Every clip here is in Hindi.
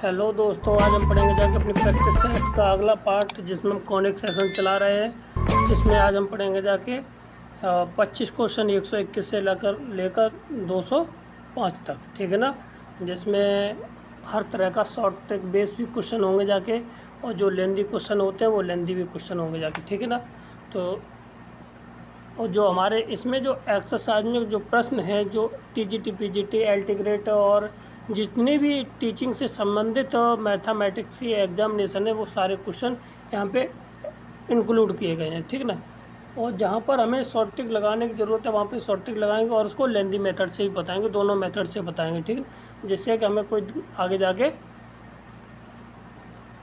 हेलो दोस्तों, आज हम पढ़ेंगे जाके अपनी प्रैक्टिस सेट का अगला पार्ट, जिसमें हम कॉनिक सेशन चला रहे हैं। जिसमें आज हम पढ़ेंगे जाके 25 क्वेश्चन 121 से लेकर 205 तक, ठीक है ना। जिसमें हर तरह का शॉर्ट ट्रिक बेस भी क्वेश्चन होंगे जाके, और जो लेंदी क्वेश्चन होते हैं वो लेंदी भी क्वेश्चन होंगे जाके, ठीक है ना। तो और जो हमारे इसमें जो एक्सरसाइज में जो प्रश्न हैं, जो टीजीटी पीजीटी एलटी ग्रेड और जितने भी टीचिंग से संबंधित मैथमेटिक्स की एग्जामिनेशन है, वो सारे क्वेश्चन यहाँ पे इंक्लूड किए गए हैं, ठीक ना। और जहाँ पर हमें शॉर्ट ट्रिक लगाने की ज़रूरत है वहाँ पे शॉर्ट ट्रिक लगाएंगे, और उसको लेंदी मेथड से ही बताएंगे, दोनों मेथड से बताएंगे, ठीक है। जिससे कि हमें कोई आगे जाके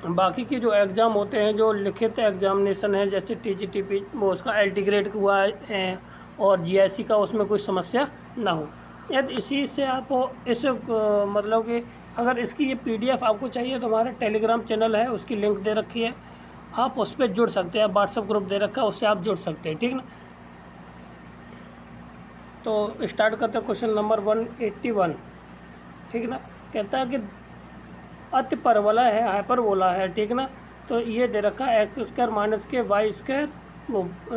बाकी के जो एग्ज़ाम होते हैं, जो लिखित एग्जामिनेशन है, जैसे टीजीटीपी वो उसका एलटी ग्रेड हुआ है और जीआईसी का, उसमें कोई समस्या ना हो। यदि इसी से आप इस मतलब कि अगर इसकी ये पीडीएफ आपको चाहिए तो हमारा टेलीग्राम चैनल है, उसकी लिंक दे रखी है, आप उस पर जुड़ सकते हैं। व्हाट्सएप ग्रुप दे रखा है, उससे आप जुड़ सकते हैं, ठीक ना। तो स्टार्ट करते हैं क्वेश्चन नंबर 181, ठीक ना। कहता है कि अति परवलय है, हाइपरबोला है, ठीक ना। तो ये दे रखा है एक्स स्क्वायर माइनस के वाई स्क्वायर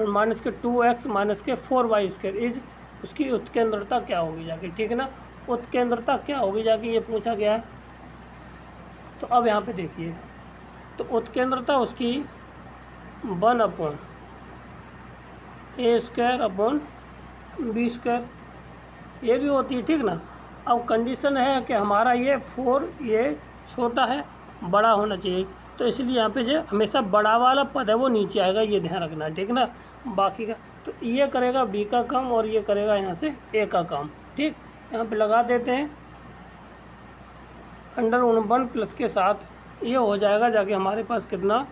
माइनस के 2x माइनस के 4y स्क्वायर इज, उसकी उत्केंद्रता क्या होगी जाके, ठीक है ना। उत्केंद्रता क्या होगी जाके ये पूछा गया है। तो अब यहाँ पे देखिए, तो उत्केंद्रता उसकी 1/a square upon B square ये भी होती है, ठीक ना। अब कंडीशन है कि हमारा ये 4 ये छोटा है, बड़ा होना चाहिए, तो इसलिए यहाँ पे जो हमेशा बड़ा वाला पद है वो नीचे आएगा, ये ध्यान रखना है, ठीक ना। बाकी का तो ये करेगा बी का काम और ये करेगा यहाँ से ए का काम, ठीक। यहाँ पे लगा देते हैं अंडर 1 प्लस के साथ, ये हो जाएगा जाके हमारे पास कितना,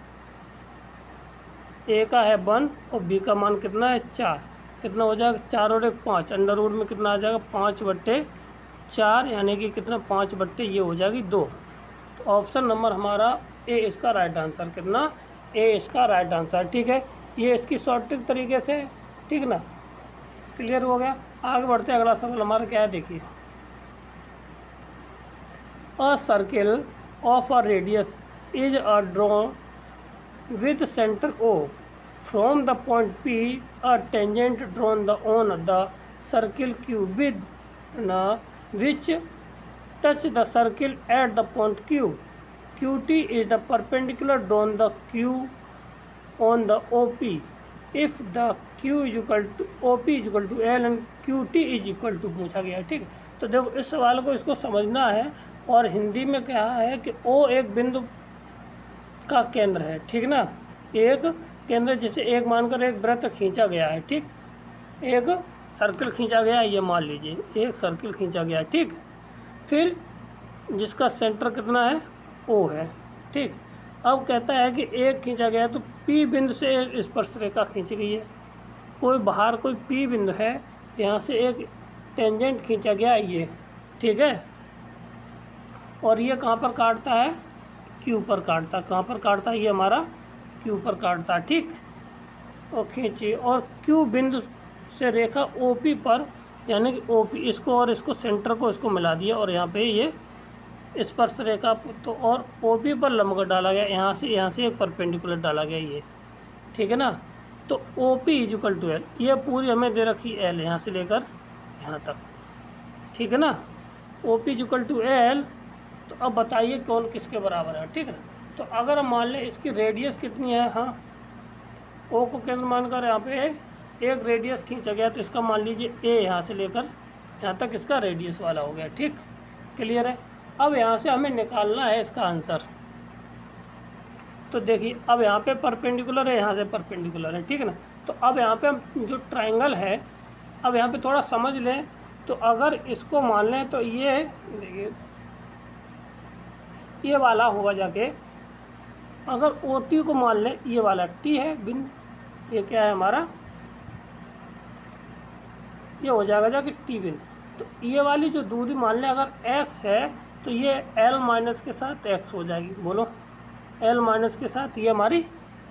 ए का है 1 और बी का मान कितना है 4, कितना हो जाएगा 4 और 1 5, अंडर रूट में कितना आ जाएगा 5/4, यानी कि कितना 5/, ये हो जाएगी 2। तो ऑप्शन नंबर हमारा ए इसका राइट आंसर, कितना ए इसका राइट आंसर, ठीक है। ये इसकी शॉर्ट ट्रिक तरीके से, ठीक ना, क्लियर हो गया। आगे बढ़ते हैं, अगला सवाल हमारा क्या है देखिए। अ circle of a radius is a drawn with center O from the point P, a tangent drawn on the circle Q with which touch the circle at the point Q. QT is the perpendicular drawn the Q on the OP. If the Q is equal to OP is equal to L and QT is equal to पूछा गया है, ठीक। तो देखो इस सवाल को इसको समझना है, और हिंदी में क्या है कि O एक बिंदु का केंद्र है, ठीक ना। एक केंद्र, जैसे एक मानकर एक वृत्त खींचा गया है, ठीक, एक सर्कल खींचा गया है, ये मान लीजिए एक सर्कल खींचा गया है, ठीक। फिर जिसका सेंटर कितना है ओ है, ठीक। अब कहता है कि एक खींचा गया तो पी बिंदु से एक स्पर्श रेखा खींची गई है, कोई बाहर कोई पी बिंदु है, यहाँ से एक टेंजेंट खींचा गया है ये, ठीक है। और ये कहाँ पर काटता है, क्यू पर काटता, कहाँ पर काटता है, ये हमारा क्यू पर काटता, ठीक। और खींचिए, और क्यू बिंदु से रेखा ओपी पर, यानी कि ओपी इसको और इसको सेंटर को इसको मिला दिया, और यहाँ पे ये स्पर्श रेखा तो और ओपी पर लंबवत डाला गया, यहाँ से एक परपेंडिकुलर डाला गया ये, ठीक है ना। तो OP is equal to l, ये पूरी हमें दे रखी एल यहाँ से लेकर यहाँ तक, ठीक है ना। OP is equal to l, तो अब बताइए कौन किसके बराबर है, ठीक है। तो अगर हम मान लें इसकी रेडियस कितनी है, हाँ ओ को केंद्र मानकर यहाँ पे एक रेडियस खींचा गया, तो इसका मान लीजिए ए यहाँ से लेकर यहाँ तक इसका रेडियस वाला हो गया, ठीक, क्लियर है। अब यहाँ से हमें निकालना है इसका आंसर। तो देखिए अब यहाँ पे परपेंडिकुलर है, यहाँ से परपेंडिकुलर है, ठीक है ना। तो अब यहाँ पे हम जो ट्राइंगल है, अब यहाँ पे थोड़ा समझ लें, तो अगर इसको मान लें तो ये देखिए ये वाला होगा जाके, अगर ओ टी को मान लें, ये वाला टी है बिन, ये क्या है हमारा, ये हो जाएगा जाके टी बिन। तो ये वाली जो दूरी मान लें अगर x है, तो ये l माइनस के साथ x हो जाएगी, बोलो l माइनस के साथ ये हमारी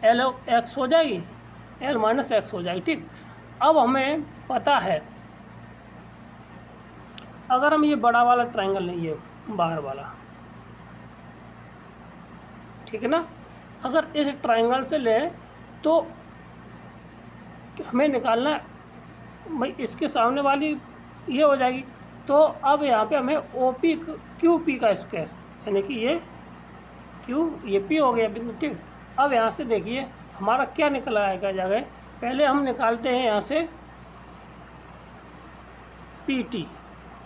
l x हो जाएगी, l माइनस x हो जाएगी, ठीक। अब हमें पता है, अगर हम ये बड़ा वाला ट्राइंगल लें, ये बाहर वाला, ठीक है ना। अगर इस ट्राइंगल से लें तो हमें निकालना भाई इसके सामने वाली ये हो जाएगी। तो अब यहाँ पे हमें ओ पी क्यू पी का स्क्वायर, यानी कि ये क्यू ये पी हो गया बिंदु, ठीक। अब यहाँ से देखिए हमारा क्या निकल आएगा जगह, पहले हम निकालते हैं यहाँ से पी टी,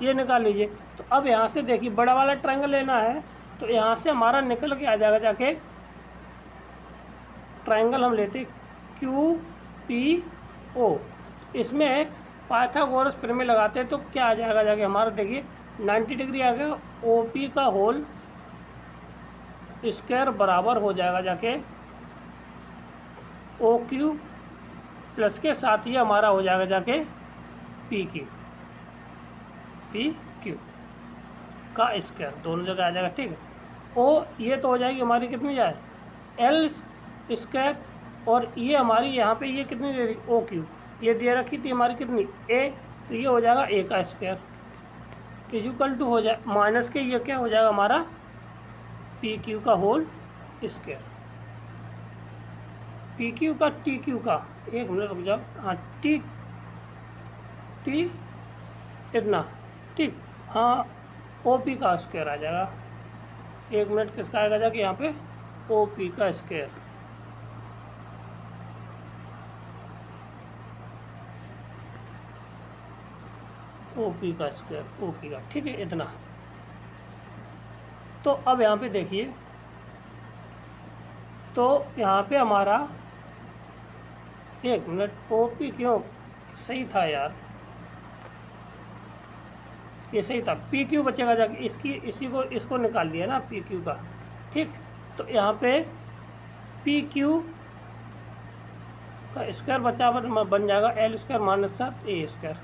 ये निकाल लीजिए। तो अब यहाँ से देखिए बड़ा वाला ट्रायंगल लेना है, तो यहाँ से हमारा निकल के आ जाएगा जाके ट्रायंगल हम लेते क्यू पी ओ, इसमें पाइथागोरस प्रमेय लगाते हैं तो क्या आ जाएगा जाके हमारा, देखिए 90 डिग्री आ गया। ओ पी का होल स्क्वायर बराबर हो जाएगा जाके ओ क्यू प्लस के साथ ही हमारा हो जाएगा जाके पी क्यू का स्क्वायर, दोनों जगह आ जाएगा, ठीक है। ओ ये तो हो जाएगी हमारी कितनी जाए एल स्क्वायर, और ये हमारी यहाँ पे ये कितनी दे रही ओ क्यू, ये दे रखी थी हमारी कितनी ए, तो ये हो जाएगा ए का स्क्वायर इक्वल टू हो जाए माइनस के ये क्या हो जाएगा हमारा पी क्यू का होल स्क्वायर, पी क्यू का टी क्यू का, एक मिनट रुक जाओ, हाँ टी इतना, ठीक, हाँ ओ पी का स्क्वायर आ जाएगा। एक मिनट किसका आएगा जाके यहाँ पे ओ पी का स्क्वायर, ओ पी का स्क्वायर ओ पी का, ठीक है इतना। तो अब यहाँ पे देखिए, तो यहाँ पे हमारा एक मिनट ओ पी क्यों सही था यार, ये सही था, पी क्यू बचेगा जाके इसको निकाल दिया ना पी क्यू का, ठीक। तो यहाँ पे पी क्यू का स्क्वायर बचा बन जाएगा l square minus 7 a square.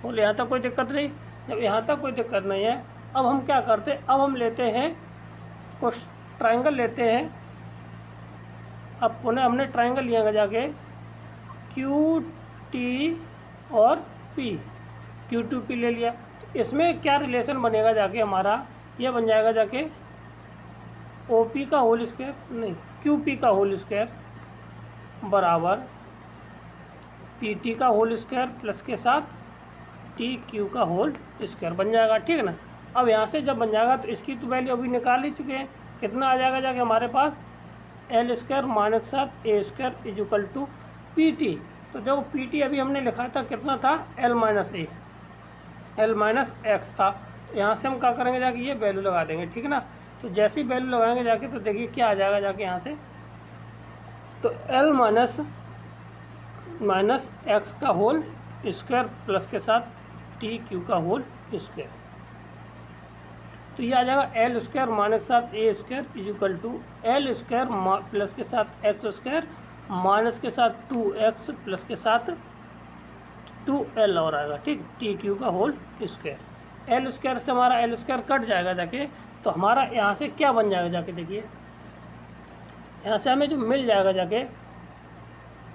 बोले यहाँ तक कोई दिक्कत नहीं, जब यहाँ तक कोई दिक्कत नहीं है, अब हम क्या करते हैं, अब हम लेते हैं कुछ ट्रायंगल लेते हैं। अब पुनः हमने ट्रायंगल लिया जाके क्यू टी और पी, क्यू टू पी ले लिया। इसमें क्या रिलेशन बनेगा जाके हमारा, ये बन जाएगा जाके ओ पी का होल स्क्वायर नहीं क्यू पी का होल स्क्वायर बराबर पी टी का होल स्क्वायर प्लस के साथ टी क्यू का होल स्क्वायर बन जाएगा, ठीक है ना। अब यहाँ से जब बन जाएगा तो इसकी तो वैल्यू अभी निकाल ही चुके हैं, कितना आ जाएगा जाके हमारे पास l square minus 7 a square equal to p t. तो देखो पी टी अभी हमने लिखा था कितना था एल माइनस एक्स था, यहाँ से हम क्या करेंगे जाके ये वैल्यू लगा देंगे, ठीक है ना। तो जैसी वैल्यू लगाएंगे जाके तो देखिए क्या आ जाएगा जाके यहाँ से, तो एल माइनस एक्स का होल स्क्वायर प्लस के साथ टी क्यू का होल स्क्वायर, तो ये आ जाएगा l square minus 7 a square equal to l square plus के साथ एक्स स्क्वायर माइनस के साथ 2x प्लस के साथ 2l और आएगा, ठीक, टी क्यू का होल स्क्वायर। एल स्क्वायर से हमारा एल स्क्वायर कट जाएगा जाके, तो हमारा यहाँ से क्या बन जाएगा जाके, देखिए यहाँ से हमें जो मिल जाएगा जाके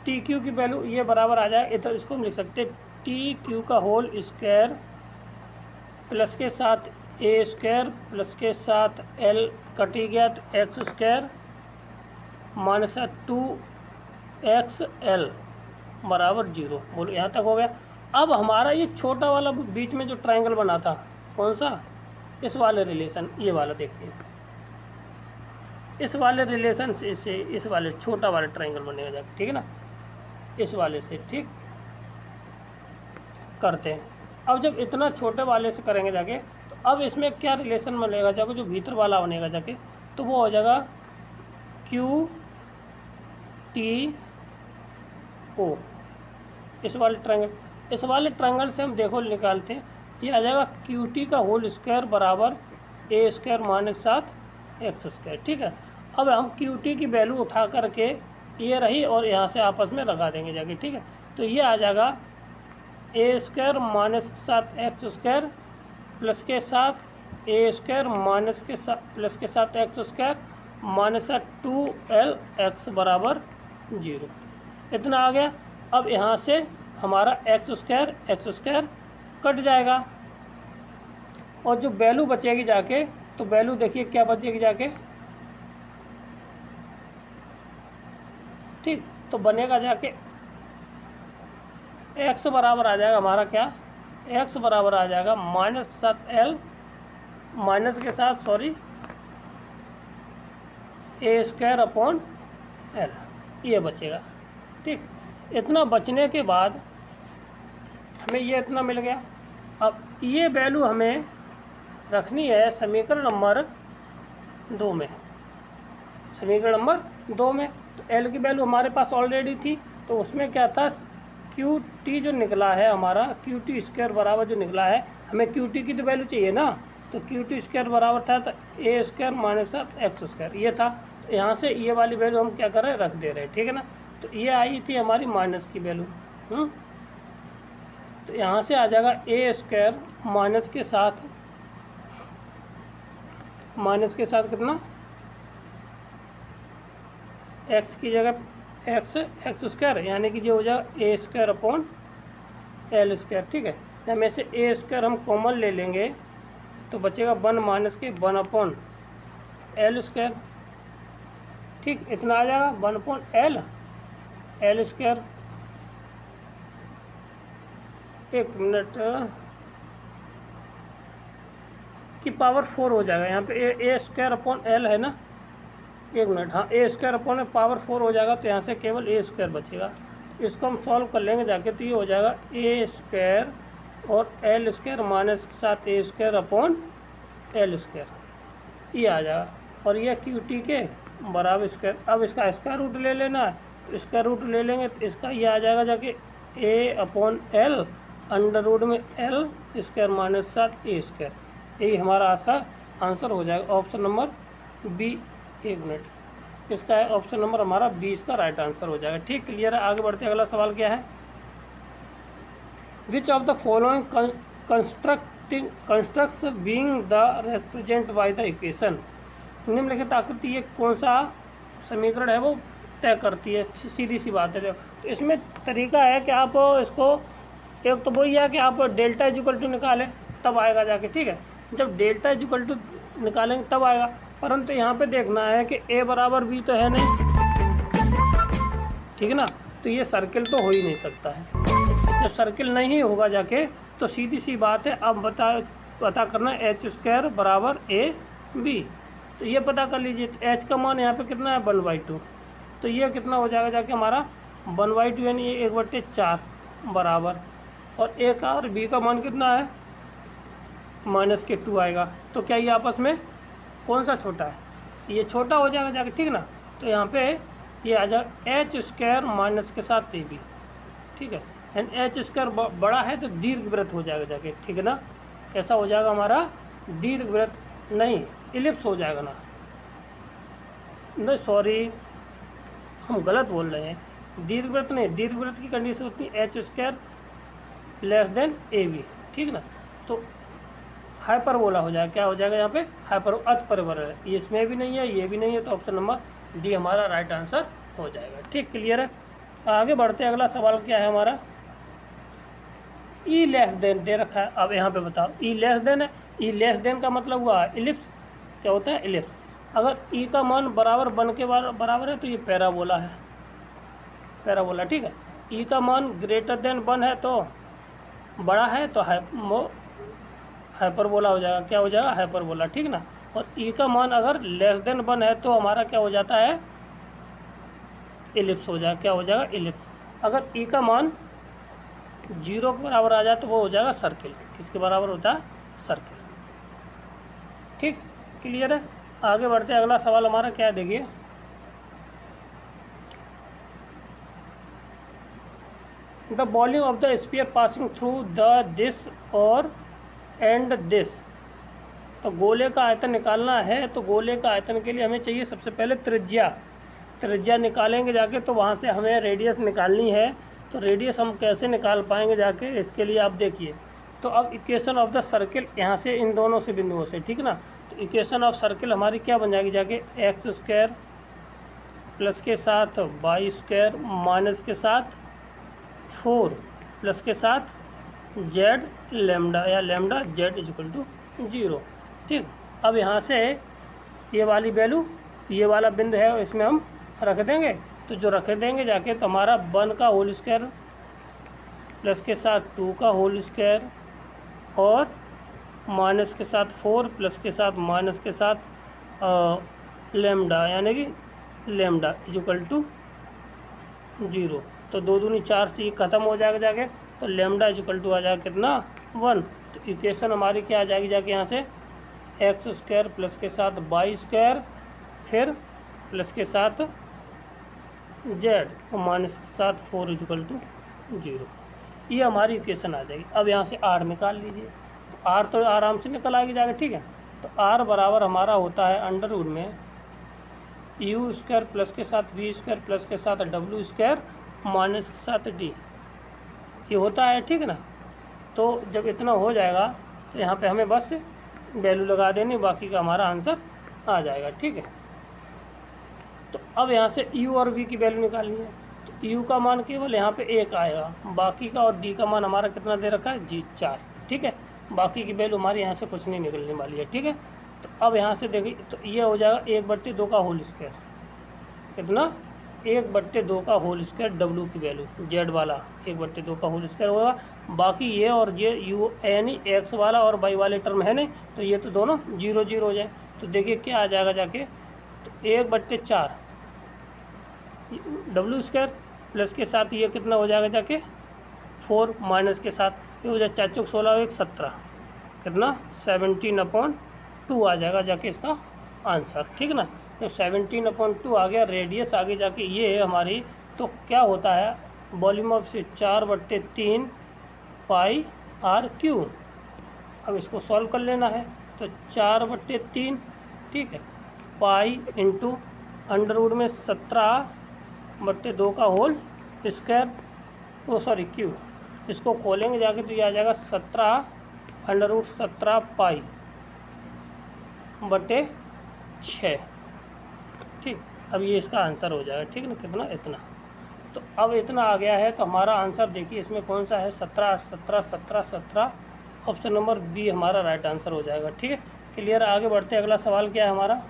टी क्यू की वैल्यू ये बराबर आ जाए, तो इसको हम लिख सकते हैं टी क्यू का होल स्क्वायर प्लस के साथ ए स्क्वायर प्लस के साथ एल कटी गया तो एक्स स्क्वायर माइनस 2xl बराबर 0। बोलो यहाँ तक हो गया। अब हमारा ये छोटा वाला बीच में जो ट्रायंगल बना था कौन सा, इस वाले रिलेशन, ये वाला देखिए, इस वाले रिलेशन से इससे इस वाले छोटा वाला ट्रायंगल बनेगा जाके, ठीक है ना, इस वाले से, ठीक करते हैं। अब जब इतना छोटे वाले से करेंगे जाके, तो अब इसमें क्या रिलेशन बनेगा जाके, जो भीतर वाला बनेगा जाके, तो वो हो जाएगा क्यू टी ओ, इस वाले ट्रायंगल से हम देखो निकालते हैं, ये आ जाएगा क्यू टी का होल स्क्वायर बराबर ए स्क्वायर माइनस 7 एक्स स्क्वायर, ठीक है। अब हम क्यू टी की वैल्यू उठा करके ये रही और यहाँ से आपस में लगा देंगे जाके, ठीक है। तो ये आ जाएगा a square minus 7 x square plus के साथ ए स्क्वायर माइनस के साथ प्लस के साथ x square minus 2l x बराबर 0, इतना आ गया। अब यहाँ से हमारा एक्स स्क्वायर कट जाएगा और जो वैल्यू बचेगी जाके, तो वैल्यू देखिए क्या बचेगी जाके, ठीक। तो बनेगा जाके x बराबर आ जाएगा हमारा क्या, x बराबर आ जाएगा माइनस के साथ l, माइनस के साथ सॉरी ए स्क्वायर अपॉन एल, ये बचेगा। ठीक, इतना बचने के बाद हमें ये इतना मिल गया। अब ये वैल्यू हमें रखनी है समीकरण नंबर 2 में, समीकरण नंबर 2 में। तो एल की वैल्यू हमारे पास ऑलरेडी थी, तो उसमें क्या था, क्यू टी जो निकला है हमारा, क्यू टी स्क्वायर बराबर जो निकला है, हमें क्यू टी की तो वैल्यू चाहिए ना, तो क्यू टी स्क्वायर बराबर था तो ए स्क्वायर माइनस एक्स स्क्वायर, ये था। तो यहाँ से ये वाली वैल्यू हम क्या कर रहे हैं, रख दे रहे हैं, ठीक है ना। तो ये आई थी हमारी माइनस की वैल्यू, तो यहाँ से आ जाएगा ए स्क्वायर माइनस के साथ कितना, एक्स की जगह एक्स स्क्वायर, यानी कि जो हो जाएगा a square upon l square. ठीक है, जब में से ए स्क्वायर हम कॉमन ले लेंगे तो बचेगा 1 माइनस के 1 अपॉन एल स्क्वायर। ठीक, इतना आ जाएगा 1 अपॉन एल स्क्वायर। एक मिनट की पावर 4 हो जाएगा यहाँ पे, ए स्क्वायर अपॉन एल है ना, एक मिनट, हाँ ए स्क्वायर अपॉन पावर 4 हो जाएगा, तो यहाँ से केवल ए स्क्वायर बचेगा। इसको हम सॉल्व कर लेंगे जाके, तो ये हो जाएगा ए स्क्वायर और एल स्क्वायर माइनस के साथ ए स्क्वायर अपॉन एल स्क्वायर, ये आ जाएगा। और ये क्यू टी के बराबर स्क्वायर। अब इसका स्क्वायर रूट ले लेना है, तो स्क्वायर रूट ले लेंगे तो इसका ये आ जाएगा जाके ए अपॉन एल अंडर रूट में एल स्क्वायर माइनस साथ ए स्क्वायर, यही हमारा आंसर हो जाएगा। ऑप्शन नंबर बी, एक मिनट, इसका है ऑप्शन नंबर हमारा 20 का राइट आंसर हो जाएगा। ठीक, क्लियर है। आगे बढ़ते अगला सवाल क्या है, which of the following constructs being the represent by the equation, निम्नलिखित आकृति ये कौन सा समीकरण है वो तय करती है, सीधी सी बात है। तो इसमें तरीका है कि आप इसको, एक तो वही है कि आप डेल्टा इक्वल टू निकालें तब आएगा जाके, ठीक है, जब डेल्टा इक्वल टू निकालेंगे तब आएगा। परंतु यहाँ पे देखना है कि ए बराबर बी तो है नहीं, ठीक है ना, तो ये सर्किल तो हो ही नहीं सकता है। जब सर्किल नहीं होगा जाके तो सीधी सी बात है, अब पता करना एच स्क्वायर बराबर ए बी, तो ये पता कर लीजिए। एच का मान यहाँ पे कितना है 1/2, तो ये कितना हो जाएगा जाके हमारा 1/2 यानी ये 1/4 बराबर, और ए का और बी का मान कितना है -2 आएगा। तो क्या ये आपस में कौन सा छोटा है, ये छोटा हो जाएगा जाके, ठीक ना। तो यहाँ पे ये आ जाएगा एच स्क्वायर माइनस के साथ ए बी, ठीक है, एंड एच स्क्वायर बड़ा है तो दीर्घवृत्त हो जाएगा जाके, ठीक है ना। कैसा हो जाएगा हमारा दीर्घवृत्त, नहीं इलिप्स हो जाएगा ना, नहीं सॉरी हम गलत बोल रहे हैं, दीर्घवृत्त नहीं, दीर्घवृत्त की कंडीशन होती है h square less than a b, ठीक ना। तो हाइपरबोला हो जाएगा, क्या हो जाएगा यहाँ पे अतिपरिवर्तन है, ये इसमें भी नहीं है ये भी नहीं है, तो ऑप्शन नंबर डी हमारा राइट आंसर हो जाएगा। ठीक, क्लियर है। आगे बढ़ते हैं, अगला सवाल क्या है हमारा, ई लेस देन दे रखा है। अब यहाँ पे बताओ ई लेस देन है, ई लेस देन का मतलब हुआ इलिप्स, क्या होता है इलिप्स। अगर ई का मान बराबर 1 के बराबर है तो ये पैराबोला है, पैराबोला, ठीक है। ई का मान ग्रेटर देन 1 है तो बड़ा है तो हाइपरबोला हो जाएगा, क्या हो जाएगा हाइपरबोला, ठीक ना। और ई का मान अगर लेस देन 1 है तो हमारा क्या हो जाता है इलिप्स हो जाएगा, क्या हो जाएगा इलिप्स। अगर ई का मान 0 के बराबर आ जाए तो वो हो जाएगा सर्किल, किसके बराबर होता है सर्किल। ठीक, क्लियर है। आगे बढ़ते हैं, अगला सवाल हमारा क्या है देखिए, the volume of the sphere passing through the this और एंड दिस। तो गोले का आयतन निकालना है, तो गोले का आयतन के लिए हमें चाहिए सबसे पहले त्रिज्या निकालेंगे जाके, तो वहाँ से हमें रेडियस निकालनी है। तो रेडियस हम कैसे निकाल पाएंगे जाके, इसके लिए आप देखिए। तो अब इक्वेशन ऑफ द सर्किल यहाँ से इन दोनों से बिंदुओं से, ठीक ना। तो इक्वेशन ऑफ सर्किल हमारी क्या बन जाएगी जाके, एक्स स्क्वायर प्लस के साथ वाई स्क्वायर माइनस के साथ 4 प्लस के साथ जेड लेमडा या लेमडा जेड इक्वल टू 0। ठीक, अब यहाँ से ये वाली वैल्यू, ये वाला बिंदु है इसमें हम रख देंगे, तो तो जो रख देंगे जाके, तो हमारा 1 का होल स्क्वायर प्लस के साथ 2 का होल स्क्वायर और माइनस के साथ 4 प्लस के साथ माइनस के साथ लेमडा, यानी कि लेमडा इक्वल टू 0। तो 2 दूनी 4 से ये ख़त्म हो जाएगा जाके, तो लेमडा इक्वल टू आ जाएगा कितना 1। तो इक्वेशन हमारी क्या आ जाएगी जाके यहाँ से, एक्स स्क्वायर प्लस के साथ वाई स्क्वायर फिर प्लस के साथ जेड और माइनस के साथ 4 इक्वल टू 0। ये हमारी इक्वेशन आ जाएगी। अब यहाँ से आर निकाल लीजिए, तो आर तो आराम से निकल आएगी जाएगा, ठीक है। तो आर बराबर हमारा होता है अंडर रूट में यू स्क्वायर प्लस के साथ वी स्क्वायर प्लस के साथ डब्ल्यू स्क्वायर माइनस के साथ डी, ये होता है, ठीक है ना। तो जब इतना हो जाएगा तो यहाँ पे हमें बस वैल्यू लगा देनी, बाकी का हमारा आंसर आ जाएगा, ठीक है। तो अब यहाँ से u और v की वैल्यू निकालनी है। तो u का मान केवल यहाँ पे 1 आएगा, बाकी का और d का मान हमारा कितना दे रखा है जी 4, ठीक है। बाकी की वैल्यू हमारी यहाँ से कुछ नहीं निकलने वाली है, ठीक है। तो अब यहाँ से देखिए, तो ये हो जाएगा 1/2 का होल स्क्वायर, कितना 1/2 का होल स्क्वायर w की वैल्यू, z वाला 1/2 का होल स्क्वायर होगा। बाकी ये और ये u यानी x वाला और y वाले टर्म है नहीं, तो ये तो दोनों 0 0 हो जाए। तो देखिए क्या आ जाएगा जाके, तो 1/4 डब्ल्यू स्क्वायर प्लस के साथ ये कितना हो जाएगा जाके 4 माइनस के साथ ये हो जाए 4 चौक 16 1 17, कितना 17/2 आ जाएगा जाके इसका आंसर, ठीक है ना। तो 17/2 आ गया। रेडियस आगे जाके ये है हमारी, तो क्या होता है वॉल्यूम ऑफ से 4/3 पाई आर क्यू। अब इसको सॉल्व कर लेना है, तो 4/3, ठीक है, पाई इंटू अंडर रूट में 17/2 का होल स्क्वायर, वो सॉरी क्यू, इसको खोलेंगे जाके तो ये आ जाएगा 17 पाई बटे 6, ठीक। अब ये इसका आंसर हो जाएगा, ठीक ना, कितना इतना। तो अब इतना आ गया है, तो हमारा आंसर देखिए इसमें कौन सा है 17 17 17 17, ऑप्शन नंबर बी हमारा राइट आंसर हो जाएगा, ठीक है। क्लियर। आगे बढ़ते हैं, अगला सवाल क्या है हमारा,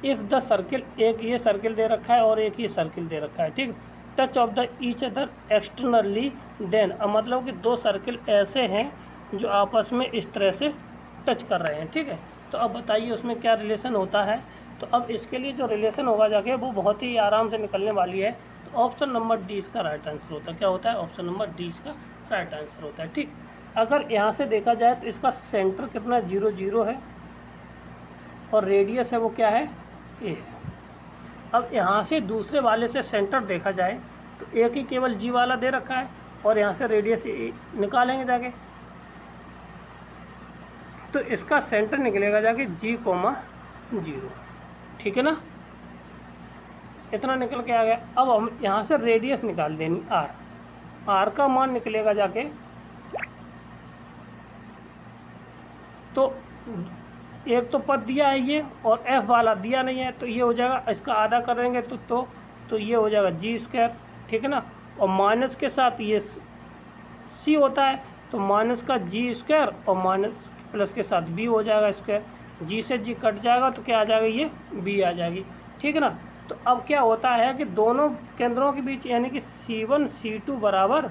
इफ़ द सर्किल, एक ये सर्किल दे रखा है और एक ये सर्किल दे रखा है, ठीक। Touch of the each other externally then, मतलब कि 2 सर्किल ऐसे हैं जो आपस में इस तरह से टच कर रहे हैं, ठीक है। तो अब बताइए उसमें क्या रिलेशन होता है। तो अब इसके लिए जो रिलेशन होगा जाके वो बहुत ही आराम से निकलने वाली है। तो ऑप्शन नंबर डी इसका राइट आंसर होता है। क्या होता है, ऑप्शन नंबर डी इसका राइट आंसर होता है, ठीक। अगर यहाँ से देखा जाए तो इसका सेंटर कितना 0 0 है और रेडियस है वो क्या है ए है। अब यहाँ से दूसरे वाले से सेंटर देखा जाए तो एक ही केवल जी वाला दे रखा है और यहाँ से रेडियस निकालेंगे जाके, तो इसका सेंटर निकलेगा जाके G,0, ठीक है ना। इतना निकल के आ गया। अब हम यहाँ से रेडियस निकाल देनी आर का मान निकलेगा जाके, तो एक तो पद दिया है ये और एफ वाला दिया नहीं है, तो ये हो जाएगा, इसका आधा करेंगे तो ये हो जाएगा G², ठीक है ना। और माइनस के साथ ये सी होता है, तो माइनस का G² और माइनस प्लस के साथ बी हो जाएगा स्क्वायर, जी से जी कट जाएगा तो क्या आ जाएगा, ये बी आ जाएगी, ठीक है ना। तो अब क्या होता है कि दोनों केंद्रों के बीच यानी कि C1 C2 बराबर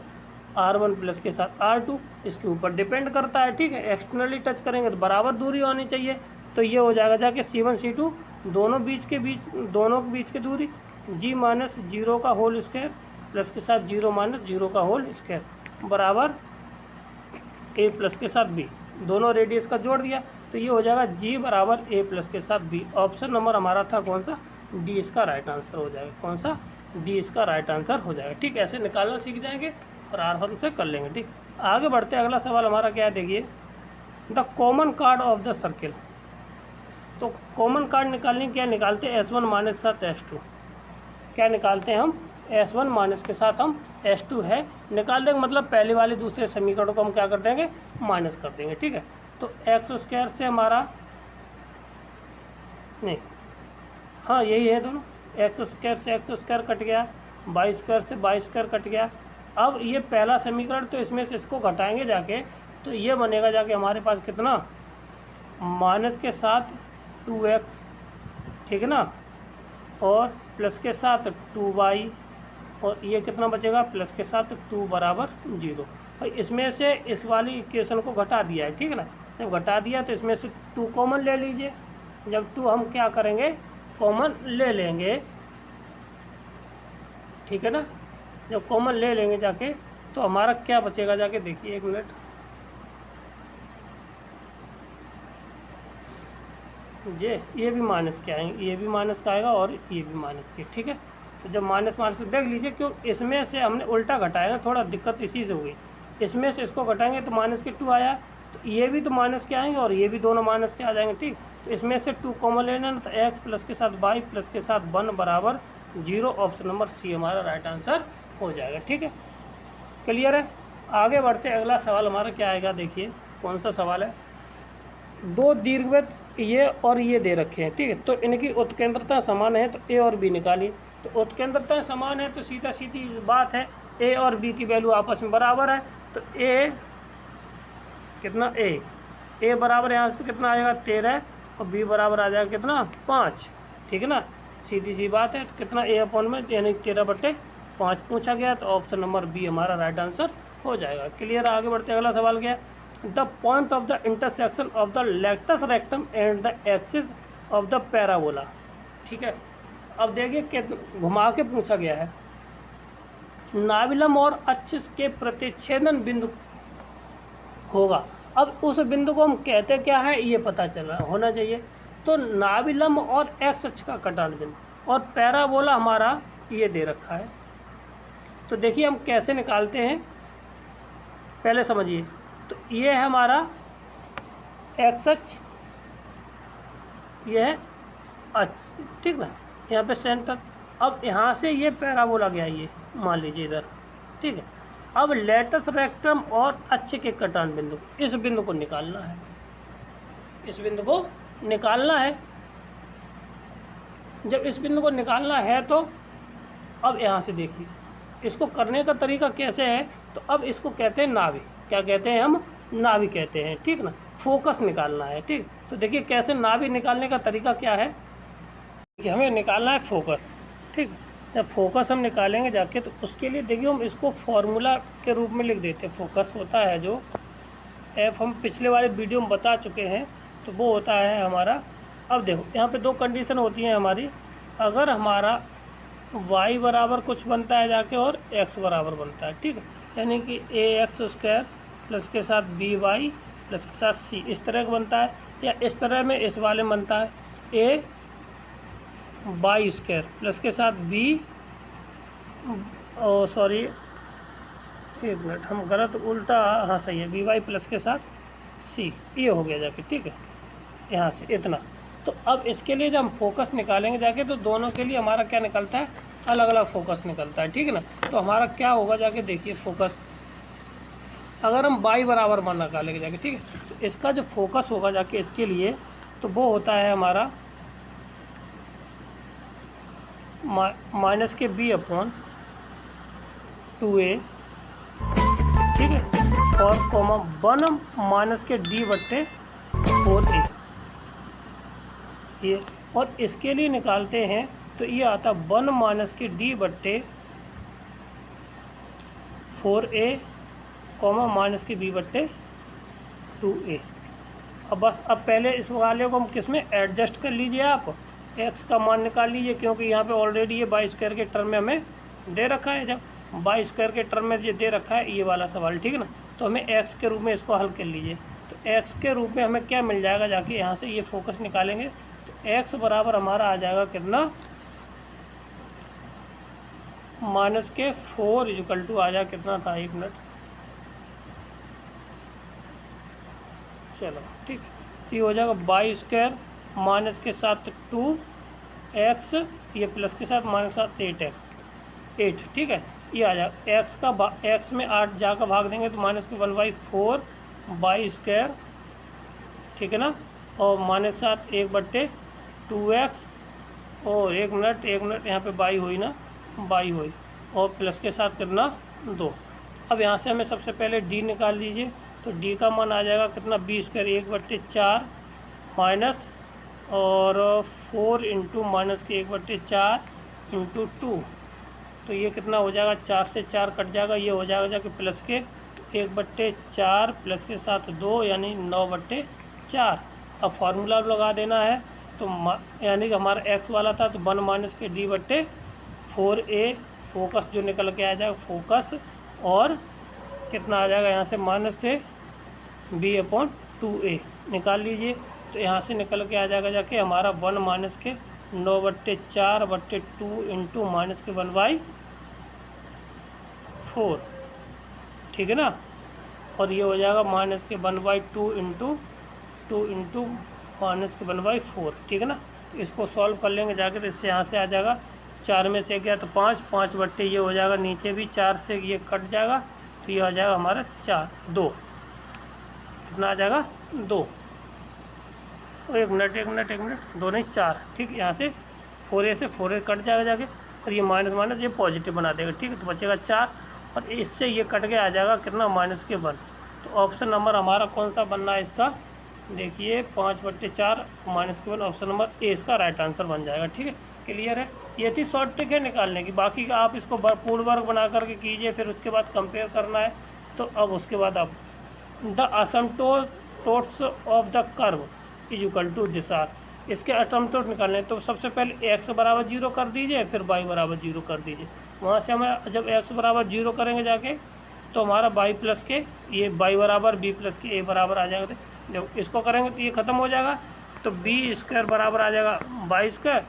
R1 प्लस के साथ R2, इसके ऊपर डिपेंड करता है, ठीक है। एक्सटर्नली टच करेंगे तो बराबर दूरी होनी चाहिए, तो ये हो जाएगा जाके C1 C2 दोनों के बीच की दूरी G-0 का होल स्क्वायर प्लस के साथ 0 का होल स्क्वायर बराबर A प्लस के साथ B, दोनों रेडियस का जोड़ दिया, तो ये हो जाएगा G बराबर A प्लस के साथ B। ऑप्शन नंबर हमारा था कौन सा, डी इसका राइट आंसर हो जाएगा। कौन सा, डी इसका राइट आंसर हो जाएगा, ठीक। ऐसे निकालना सीख जाएंगे और आराम से कर लेंगे, ठीक। आगे बढ़ते हैं, अगला सवाल हमारा क्या है, देखिए the common card of the circle. तो कॉमन कार्ड निकालने क्या निकालते हैं, S1 माइनस के साथ S2, क्या निकालते हैं हम, S1 माइनस के साथ हम S2 है निकाल देंगे, मतलब पहले वाले दूसरे समीकरण को हम क्या कर देंगे, माइनस कर देंगे, ठीक है। तो x² से हमारा नहीं, हाँ यही है दोनों, x² से x² कट गया, y² से y² कट गया। अब ये पहला समीकरण, तो इसमें से इसको घटाएंगे जाके, तो ये बनेगा जाके हमारे पास कितना, माइनस के साथ 2x, ठीक है ना, और प्लस के साथ 2y, और ये कितना बचेगा प्लस के साथ 2 बराबर 0। और इसमें से इस वाली इक्वेशन को घटा दिया है, ठीक है ना। जब घटा दिया तो इसमें से 2 कॉमन ले लीजिए। जब 2 हम क्या करेंगे कॉमन ले लेंगे, ठीक है ना। जब कॉमन ले लेंगे जाके तो हमारा क्या बचेगा, जाके देखिए 1 मिनट। ये भी माइनस के आएंगे, ये भी माइनस का आएगा और ये भी माइनस के, ठीक है। तो जब माइनस माइनस देख लीजिए, क्यों इसमें से हमने उल्टा घटाया ना, थोड़ा दिक्कत इसी से हुई। इसमें से इसको घटाएंगे तो माइनस के 2 आया, तो ये भी तो माइनस के आएंगे और ये भी दोनों माइनस के आ जाएंगे, ठीक। तो इसमें से 2 कॉमन लेना, तो x प्लस के साथ y प्लस के साथ 1 बराबर 0। ऑप्शन नंबर सी हमारा राइट आंसर हो जाएगा, ठीक है। क्लियर है। आगे बढ़ते अगला सवाल हमारा क्या आएगा, देखिए कौन सा सवाल है। 2 दीर्घवृत्त ये और ये दे रखे हैं, ठीक है। तो इनकी उत्केंद्रता समान है, तो ए और बी निकालिए। तो उत्केंद्रता समान है तो सीधा सीधी बात है, ए और बी की वैल्यू आपस में बराबर है। तो ए कितना, ए बराबर यहाँ पे कितना आएगा 13, और बी बराबर आ जाएगा कितना 5, ठीक है ना। सीधी सी बात है। तो कितना ए अपॉन में यानी 13/5 पूछा गया, तो ऑप्शन नंबर बी हमारा राइट आंसर हो जाएगा। क्लियर। आगे बढ़ते अगला सवाल क्या है। The point of the intersection of the latus rectum and the axis of the parabola, ठीक है। अब देखिए घुमा के पूछा गया है, नाभिलंब और अक्ष के प्रतिच्छेदन बिंदु होगा। अब उस बिंदु को हम कहते क्या है ये पता चला होना चाहिए। तो नाभिलंब और एक्स अक्ष का कटान बिंदु और पैराबोला हमारा ये दे रखा है। तो देखिए हम कैसे निकालते हैं, पहले समझिए। तो ये है हमारा एक्स अक्ष, ये है अक्ष, ठीक है। यहाँ पे सेंटर। अब यहाँ से ये पैराबोला गया, ये मान लीजिए इधर, ठीक है। अब लेटस रेक्टम और अक्ष के कटान बिंदु, इस बिंदु को निकालना है, इस बिंदु को निकालना है। जब इस बिंदु को निकालना है तो अब यहाँ से देखिए इसको करने का तरीका कैसे है। तो अब इसको कहते हैं नाभि, क्या कहते हैं हम, नाभि कहते हैं, ठीक ना। फोकस निकालना है, ठीक। तो देखिए कैसे नाभि निकालने का तरीका क्या है कि हमें निकालना है फोकस, ठीक। जब फोकस हम निकालेंगे जाके तो उसके लिए देखिए हम इसको फॉर्मूला के रूप में लिख देते हैं। फोकस होता है जो एफ, हम पिछले वाले वीडियो में बता चुके हैं, तो वो होता है हमारा। अब देखो यहाँ पे 2 कंडीशन होती हैं हमारी। अगर हमारा y बराबर कुछ बनता है जाके और x बराबर बनता है, ठीक है। यानी कि ax² प्लस के साथ by प्लस के साथ c, इस तरह का बनता है। या इस तरह में इस वाले में बनता है a y² प्लस के साथ b, सॉरी 1 मिनट हम गलत उल्टा, हाँ सही है, by प्लस के साथ c, ये हो गया जाके, ठीक है। यहाँ से इतना। तो अब इसके लिए जब हम फोकस निकालेंगे जाके तो दोनों के लिए हमारा क्या निकलता है, अलग अलग फोकस निकलता है, ठीक है ना। तो हमारा क्या होगा जाके देखिए फोकस, अगर हम y बराबर मान निकालेंगे जाके, ठीक है। तो इसका जो फोकस होगा जाके इसके लिए तो वो होता है हमारा माइनस के b अपॉन 2a, ठीक है, और कॉमा 1 माइनस के d/4a, ये। और इसके लिए निकालते हैं तो ये आता 1 माइनस के d/4a कॉमा माइनस के b/2a। अब बस अब पहले इस वाले को हम किस में एडजस्ट कर लीजिए, आप x का मान निकाल लीजिए, क्योंकि यहाँ पे ऑलरेडी ये y² के टर्म में हमें दे रखा है। जब y² के टर्म में ये दे रखा है ये वाला सवाल, ठीक है ना। तो हमें x के रूप में इसको हल कर लीजिए। तो x के रूप में हमें क्या मिल जाएगा, जाके यहाँ से ये फोकस निकालेंगे तो x बराबर हमारा आ जाएगा कितना, माइनस के 4 इक्वल टू आ जाएगा कितना था, 1 मिनट, चलो ठीक है। ये हो जाएगा y² माइनस के साथ 2x, ये प्लस के साथ माइनस के साथ 8x, ठीक है। ये आ जाएगा x का x में 8 जाकर भाग देंगे तो माइनस के 1/4 y², ठीक है ना, और माइनस के साथ 1/2x, और 1 मिनट यहाँ पे y हुई ना, y हुई, और प्लस के साथ कितना 2। अब यहाँ से हमें सबसे पहले d निकाल लीजिए। तो d का मान आ जाएगा कितना, b² 1/4 माइनस और 4 इंटू माइनस के 1/4 इंटू 2, तो ये कितना हो जाएगा, 4 से 4 कट जाएगा, ये हो जाएगा जाके प्लस के 1/4 प्लस के साथ 2 यानी 9/4। अब फार्मूला लगा देना है, तो यानी कि हमारा x वाला था तो 1 माइनस के d/4a, फोकस जो निकल के आ जाएगा फोकस, और कितना आ जाएगा यहाँ से माइनस के b/2a निकाल लीजिए। तो यहाँ से निकल के आ जाएगा जाके हमारा 1 माइनस के 9/4/2 इंटू माइनस के 1/4, ठीक है ना। और ये हो जाएगा माइनस के 1/2 इंटू 2 इंटू माइनस के 1/4, ठीक है ना। तो इसको सॉल्व कर लेंगे जाके, तो इससे यहाँ से आ जाएगा 4 में से गया तो 5, 5 बट्टे ये हो जाएगा, नीचे भी 4 से ये कट जाएगा, तो ये आ जाएगा हमारा 4, 2, कितना आ जाएगा 2, एक मिनट 2 नहीं 4, ठीक। यहाँ से 4a से 4a कट जाएगा जाके, और ये माइनस माइनस ये पॉजिटिव बना देगा, ठीक है। तो बचेगा 4, और इससे ये कट के आ जाएगा कितना, माइनस के 1। तो ऑप्शन नंबर हमारा कौन सा बनना है इसका, देखिए 5/4 माइनस के 1, ऑप्शन नंबर ए इसका राइट आंसर बन जाएगा, ठीक है। क्लियर है, ये थी शॉर्ट ट्रिक है निकालने की। बाकी का आप इसको पूर्ण वर्ग बना करके कीजिए, फिर उसके बाद कंपेयर करना है। तो अब उसके बाद आप the asymptotes of the curve is equal to this r, इसके असिम्प्टोट निकालने। तो सबसे पहले x बराबर 0 कर दीजिए, फिर y बराबर 0 कर दीजिए। वहाँ से हमें जब x बराबर 0 करेंगे जाके, तो हमारा y प्लस के ये y बराबर b प्लस के a बराबर आ जाएगा। जब इसको करेंगे तो ये खत्म हो जाएगा, तो b स्क्वायर बराबर आ जाएगा y स्क्वायर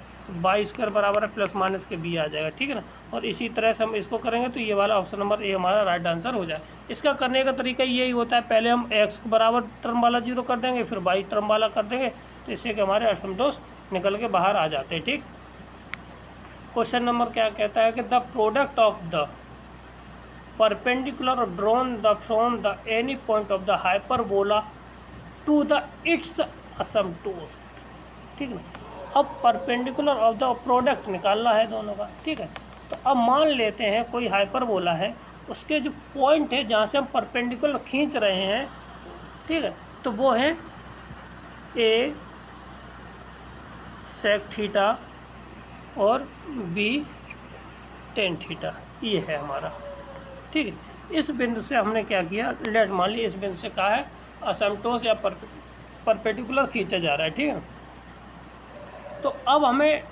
बराबर है प्लस माइनस के b आ जाएगा, ठीक है ना। और इसी तरह से हम इसको करेंगे तो ये वाला ऑप्शन नंबर ए हमारा राइट आंसर हो जाए। इसका करने का तरीका यही होता है, पहले हम x बराबर टर्म वाला 0 कर देंगे, फिर y टर्म वाला कर देंगे, तो इससे कि हमारे असमदोष निकल के बाहर आ जाते हैं, ठीक। क्वेश्चन नंबर क्या कहता है कि the product of the perpendicular drawn the from the any point of the hyperbola to the its asymptotes, ठीक है। अब परपेंडिकुलर ऑफ द प्रोडक्ट निकालना है दोनों का, ठीक है। तो अब मान लेते हैं कोई हाइपरबोला है, उसके जो पॉइंट है जहाँ से हम परपेंडिकुलर खींच रहे हैं, ठीक है, तो वो है ए सेक थीटा और बी टेन थीटा, ये है हमारा, ठीक है। इस बिंदु से हमने क्या किया, लेट मान ली इस बिंदु से कहा है असमटोस या परपेंडिकुलर खींचा जा रहा है, ठीक है। तो अब हमें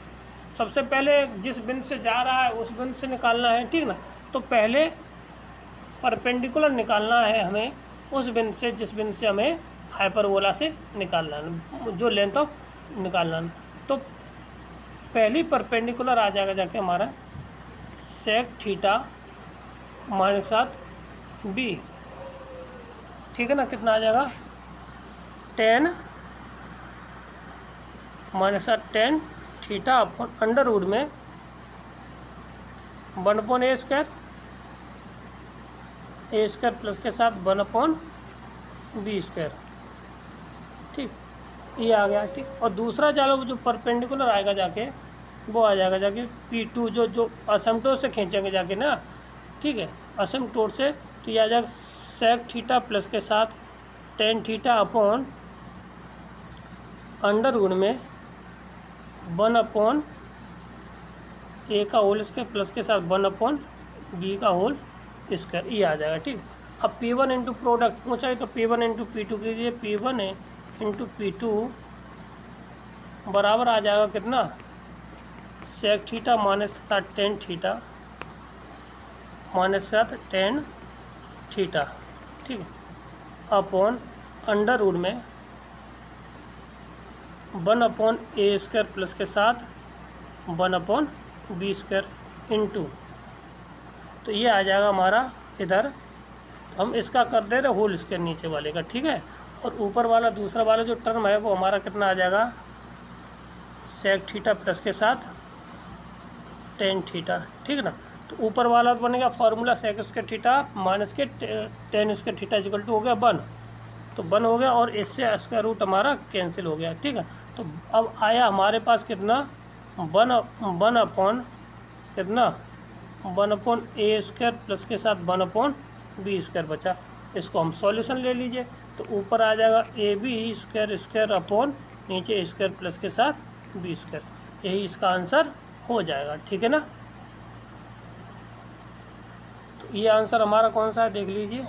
सबसे पहले जिस बिंदु से जा रहा है उस बिंदु से निकालना है, ठीक ना। तो पहले परपेंडिकुलर निकालना है हमें उस बिंदु से जिस बिंदु से हमें हाइपरबोला से निकालना है, जो लेंथ ऑफ निकालना है। तो पहली परपेंडिकुलर आ जाएगा जाके हमारा सेक थीटा माइनस 7 बी, ठीक है ना। कितना आ जाएगा 10 minus 10 theta upon under root में 1/a स्क्वायर प्लस के साथ 1/b स्क्वायर, ठीक, ये आ गया, ठीक। और दूसरा चलो जो परपेंडिकुलर आएगा जाके वो आ जाएगा जाके P2 जो असमटोट से खींचेंगे जाके ना, ठीक है, असमटोट से। तो ये आ जाएगा सेक थीटा प्लस के साथ 10 थीटा अपॉन अंडर रूट में 1/a का होल स्क्वायर प्लस के साथ 1/b का होल स्क्वायर, ये आ जाएगा, ठीक। अब P1 इंटू प्रोडक्ट पूछा है तो P1 इंटू P2 कीजिए, P1 इंटू P2 बराबर आ जाएगा कितना, sec theta minus 10 theta minus 10 theta, ठीक है, अपॉन अंडर रूट में 1/a स्क्वायर प्लस के साथ 1/b स्क्वायर इंटू, तो ये आ जाएगा हमारा इधर, हम इसका कर दे रहे होल स्क्वायर नीचे वाले का, ठीक है। और ऊपर वाला दूसरा वाला जो टर्म है वो हमारा कितना आ जाएगा, सेक थीटा प्लस के साथ 10 थीटा, ठीक है ना। तो ऊपर वाला बनेगा formula sec square theta minus के 10 स्क्वायर थीटा इक्वल टू हो गया 1, तो 1 हो गया, और इससे स्क्वायर रूट हमारा कैंसिल हो गया, ठीक है। तो अब आया हमारे पास कितना 1 अपॉन कितना 1/a स्क्वायर प्लस के साथ 1/b स्क्वायर बचा। इसको हम सॉल्यूशन ले लीजिए, तो ऊपर आ जाएगा ab स्क्वायर अपॉन नीचे ए स्क्वायर प्लस के साथ बी स्क्वायर, यही इसका आंसर हो जाएगा। ठीक है ना। तो ये आंसर हमारा कौन सा है देख लीजिए,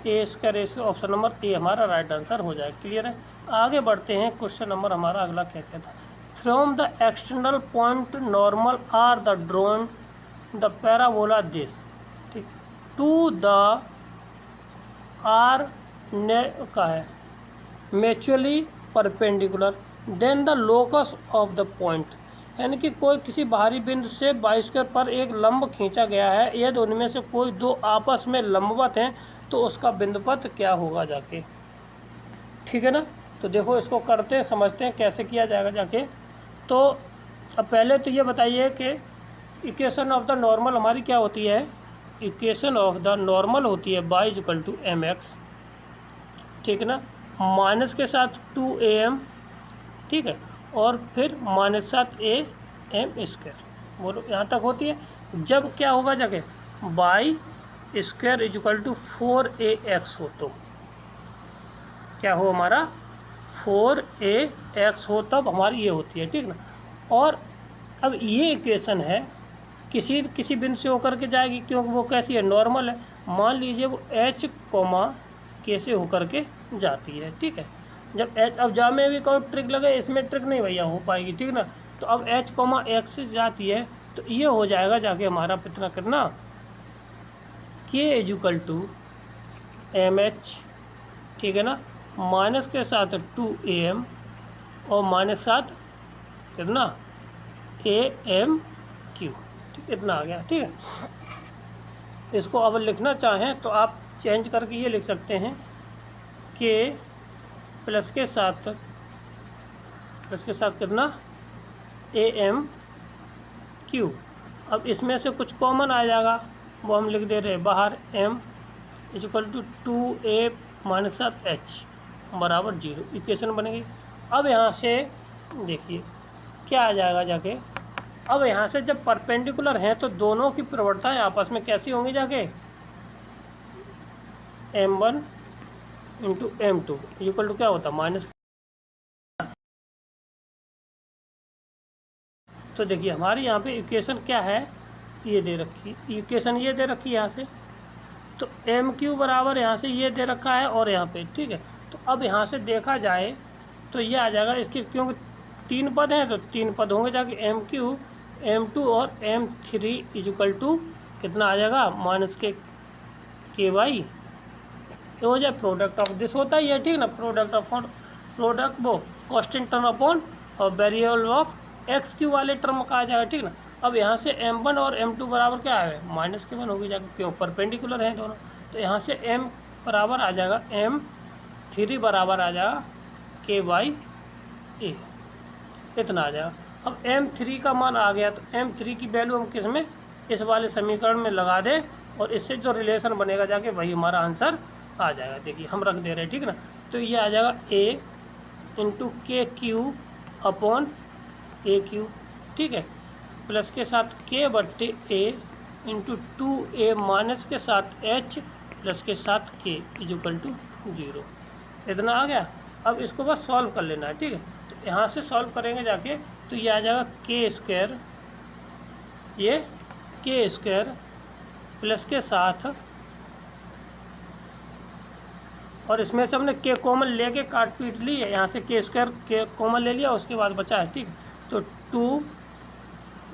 ए स्क्वायर, ऑप्शन नंबर ए हमारा राइट आंसर हो जाएगा। क्लियर है। आगे बढ़ते हैं, क्वेश्चन नंबर हमारा अगला क्या कहता है, from the external point normal are the drawn the parabola this, ठीक, टू द आर ने का है mutually perpendicular then the locus of the point, यानी कि कोई किसी बाहरी बिंदु से बाई स्क्वायर पर एक लंब खींचा गया है, यदि उनमें से कोई दो आपस में लंबवत हैं तो उसका बिंदुपथ क्या होगा जाके। ठीक है ना। तो देखो इसको करते हैं, समझते हैं कैसे किया जाएगा जाके। तो अब पहले तो ये बताइए कि इक्वेशन ऑफ द नॉर्मल हमारी क्या होती है, इक्वेशन ऑफ द नॉर्मल होती है y equal to M x, ठीक है ना, माइनस के साथ 2am, ठीक है, और फिर माइनस साथ ए एम स्क्वायर, बोलो यहाँ तक होती है। जब क्या होगा जाके y square equal to 4ax हो, तो क्या हो हमारा 4ax हो, तब हमारी ये होती है। ठीक ना। और अब ये इक्वेशन है किसी बिंदु से होकर के जाएगी, क्योंकि वो कैसी है, नॉर्मल है। मान लीजिए वो h कोमा के से होकर के जाती है। ठीक है। जब h, अब जा में भी कोई ट्रिक लगे, इसमें ट्रिक नहीं भैया हो पाएगी। ठीक ना। तो अब h कोमा x से जाती है, तो ये हो जाएगा जाके हमारा कितना करना, k equal to m h, ठीक है ना, माइनस के साथ 2am और माइनस साथ कितना am क्यू। ठीक, इतना आ गया। ठीक है। इसको अब लिखना चाहें तो आप चेंज करके ये लिख सकते हैं कि प्लस के साथ कितना am क्यू। अब इसमें से कुछ कॉमन आ जाएगा, वो हम लिख दे रहे हैं बाहर, m equal to 2a minus साथ h बराबर 0, इक्वेशन बनेगी। अब यहाँ से देखिए क्या आ जाएगा जाके, अब यहाँ से जब परपेंडिकुलर हैं तो दोनों की प्रवणताएं आपस में कैसी होंगी जाके, m1 into m2 equal to क्या होता है माइनस। तो देखिए हमारी यहाँ पे इक्वेशन क्या है, ये दे रखी, इक्वेशन ये दे रखी है यहाँ से, तो एम क्यू बराबर यहाँ से ये दे रखा है और यहाँ पे। ठीक है। तो अब यहाँ से देखा जाए तो ये आ जाएगा इसकी, क्योंकि तीन पद हैं तो तीन पद होंगे जाके, एम क्यू m2 और m3 इक्वल टू कितना आ जाएगा माइनस के वाई, ये हो जाए प्रोडक्ट ऑफ दिस होता ही है। ठीक ना, प्रोडक्ट वो कांस्टेंट टर्म अपॉन और वेरिएबल ऑफ एक्स क्यू वाले टर्म का आ जाएगा। ठीक ना। अब यहाँ से m1 और m2 बराबर क्या है माइनस के 1 होगी जाके, क्यों परपेंडिकुलर हैं दोनों। तो यहाँ से m बराबर आ जाएगा m3 बराबर आ जाएगा के वाई ए, इतना आ जाएगा। अब m3 का मान आ गया, तो m3 की वैल्यू हम किस में, इस वाले समीकरण में लगा दें और इससे जो रिलेशन बनेगा जाके वही हमारा आंसर आ जाएगा। देखिए हम रख दे रहे हैं। ठीक ना। तो ये आ जाएगा a इंटू के क्यू अपॉन ए क्यू, ठीक है, प्लस के साथ k बट्टे a इंटू 2a माइनस के साथ h प्लस के साथ k इक्वल टू 0, इतना आ गया। अब इसको बस सॉल्व कर लेना है। ठीक है। तो यहाँ से सॉल्व करेंगे जाके तो ये आ जाएगा के स्क्वायर, ये के स्क्वायर प्लस के साथ, और इसमें से हमने के कॉमन लेके काट पीट ली है, यहाँ से के स्क्वायर के कॉमन ले लिया, उसके बाद बचा है। ठीक। तो 2,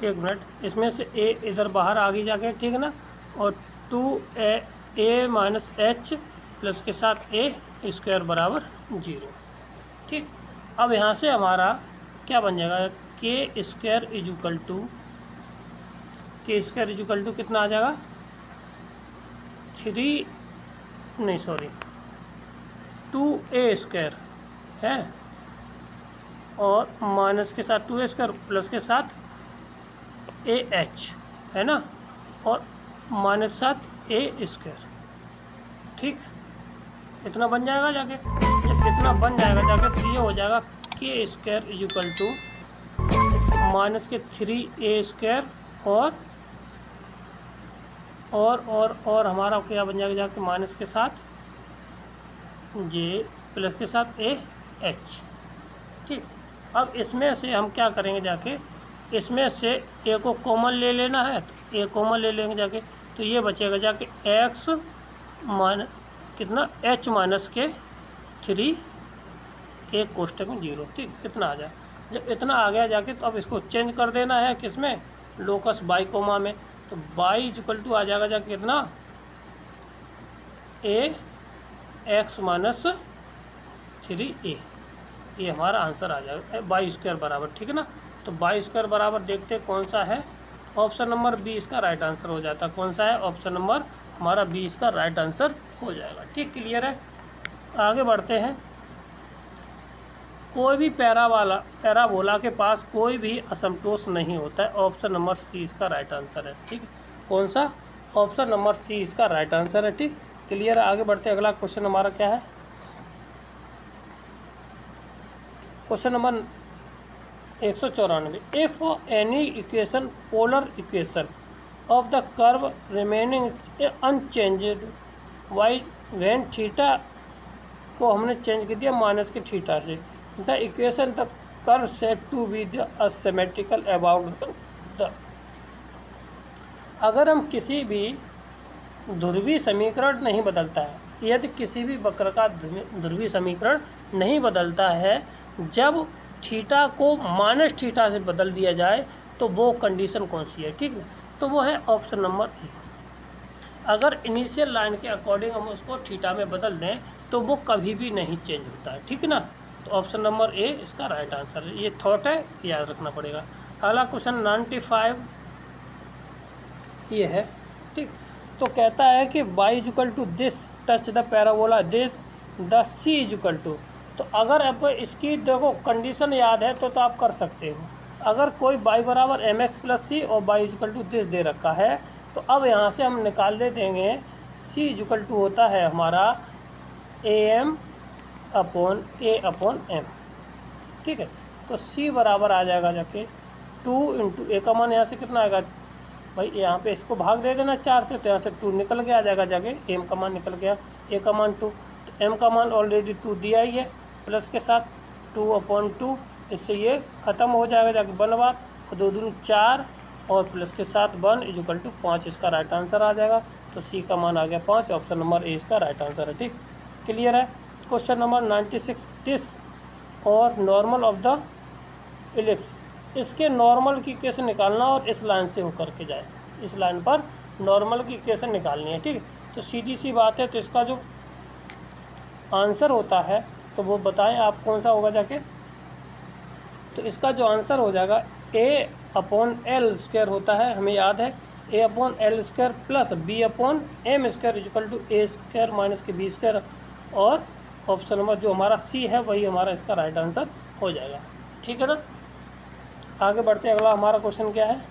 एक मिनट, इसमें से ए इधर बाहर आ गई जाके, ठीक है ना, और 2a माइनस एच प्लस के साथ ए स्क्वायर बराबर 0। ठीक। अब यहाँ से हमारा क्या बन जाएगा, के स्क्वायर इक्वल टू कितना आ जाएगा 2a स्क्वायर है, और माइनस के साथ 2a स्क्वायर प्लस के साथ ए एच है ना, और माइनस साथ ए स्क्वायर। ठीक, इतना बन जाएगा जाके। जब इतना बन जाएगा जाके तो ये हो जाएगा के स्क्वायर इक्वल टू माइनस के 3a स्क्वायर और हमारा क्या बन जाएगा जाके माइनस के साथ जे प्लस के साथ ए एच। ठीक, अब इसमें से हम क्या करेंगे, जाके इसमें से ए को कॉमन ले लेना है, तो ए कॉमन ले लेंगे जाके, तो ये बचेगा जाके एक्स माइनस कितना एच माइनस के 3 एक कोष्टक में 0। ठीक, कितना आ जाए, जब इतना आ गया जाके तो अब इसको चेंज कर देना है किसमें, लोकस बाई कोमा में, तो बाई इक्वल टू आ जाएगा जाके कितना ए एक्स माइनस 3a, ये हमारा आंसर आ जाएगा बाई स्क्वायर बराबर। ठीक है ना, तो बाई स्क्वायर बराबर देखते हैं कौन सा है, ऑप्शन नंबर बी इसका राइट आंसर हो जाता है। कौन सा है, ऑप्शन नंबर हमारा बी इसका राइट आंसर हो जाएगा। ठीक, क्लियर है, आगे बढ़ते हैं। कोई भी पैराबोला के पास कोई भी असमतोष नहीं होता है, ऑप्शन नंबर सी इसका राइट आंसर है। ठीक, कौन सा, ऑप्शन नंबर सी इसका राइट आंसर है। ठीक, क्लियर है, आगे बढ़ते हैं। अगला क्वेश्चन हमारा क्या है, question number 194। If any equation polar equation of the curve remaining unchanged y when theta को हमने चेंज कर दिया माइनस के थीटा से, the equation the curve set to be the asymmetrical about the. अगर हम किसी भी ध्रुवीय समीकरण नहीं बदलता है, यदि किसी भी वक्र का ध्रुवीय समीकरण नहीं बदलता है, जब थीटा को माइनस थीटा से बदल दिया जाए, तो वो कंडीशन कौन सी है। ठीक है, तो वो है ऑप्शन नंबर ए। अगर इनिशियल लाइन के अकॉर्डिंग हम उसको थीटा में बदल दें, तो वो कभी भी नहीं चेंज होता है। ठीक है ना, तो ऑप्शन नंबर ए इसका राइट आंसर है। ये थॉट है, याद रखना पड़ेगा। अगला क्वेश्चन 95 ये है। ठीक, तो कहता है कि y equal to this touch the parabola this the c equal to. तो अगर आपको इसकी देखो कंडीशन याद है तो आप कर सकते हो। अगर कोई y बराबर एम एक्स प्लस सी और y इक्वल टू दिस दे रखा है, तो अब यहाँ से हम निकाल ले देंगे c इक्वल टू होता है हमारा am upon a upon m। ठीक है, तो c बराबर आ जाएगा जाके 2 इंटू ए का मान यहाँ से कितना आएगा भाई, यहाँ पे इसको भाग दे देना 4 से, तो यहाँ से 2 निकल के आ जाएगा जाके, m का मान निकल गया, a का मान 2, तो m का मान ऑलरेडी 2 दिया ही है, प्लस के साथ 2/2, इससे ये ख़त्म हो जाएगा जाके 1 बार, 2 दूनी 4 और प्लस के साथ 1 इक्वल टू 5 इसका राइट आंसर आ जाएगा। तो c का मान आ गया 5, ऑप्शन नंबर ए इसका राइट आंसर है। ठीक, क्लियर है। क्वेश्चन नंबर 96, दिस और नॉर्मल ऑफ द इलिप्स, इसके नॉर्मल की इक्वेशन निकालना और इस लाइन से होकर के जाए, इस लाइन पर नॉर्मल की इक्वेशन निकालनी है। ठीक, तो सीधी सी बात है, तो इसका जो आंसर होता है तो वो बताएं आप कौन सा होगा जाके। तो इसका जो आंसर हो जाएगा a अपॉन एल स्क्वायर होता है, हमें याद है a upon l square plus b upon m square equal to a square minus के बी स्क्वायर, और ऑप्शन नंबर जो हमारा सी है वही हमारा इसका राइट आंसर हो जाएगा। ठीक है ना, आगे बढ़ते अगला हमारा क्वेश्चन क्या है,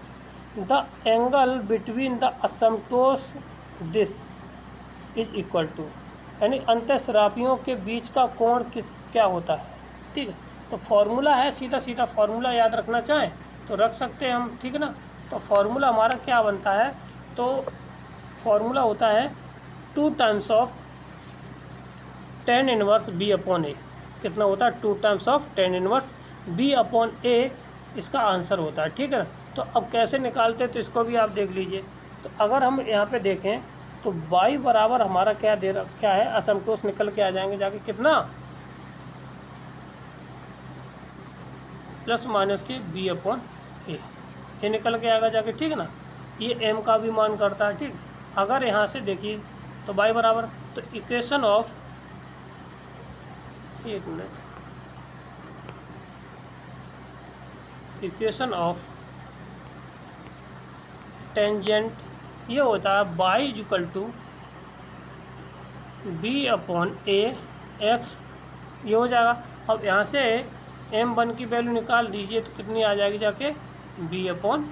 the angle between the asymptotes this is equal to, यानी अंतःस्रावियों के बीच का कोण क्या होता है। ठीक है, तो फॉर्मूला है, सीधा सीधा फॉर्मूला याद रखना चाहें तो रख सकते हैं हम। ठीक है ना, तो फॉर्मूला हमारा क्या बनता है, तो फॉर्मूला होता है 2 times of tan inverse b upon a. कितना होता है, 2 times of tan inverse b upon a इसका आंसर होता है। ठीक है ना, तो अब कैसे निकालते हैं तो इसको भी आप देख लीजिए। तो अगर हम यहाँ पे देखें तो y बराबर हमारा क्या दे रखा है, असमतोष निकल के आ जाएंगे जाके कितना, प्लस माइनस के b अपॉन ए, ये निकल के आएगा जाके। ठीक है ना, ये m का भी मान करता है। ठीक, अगर यहाँ से देखिए तो y बराबर, तो इक्वेशन ऑफ, एक मिनट, इक्वेशन ऑफ टेंजेंट ये होता है y equal to b upon a x, ये हो जाएगा। अब यहाँ से m1 की वैल्यू निकाल दीजिए तो कितनी आ जाएगी जाके, b अपॉन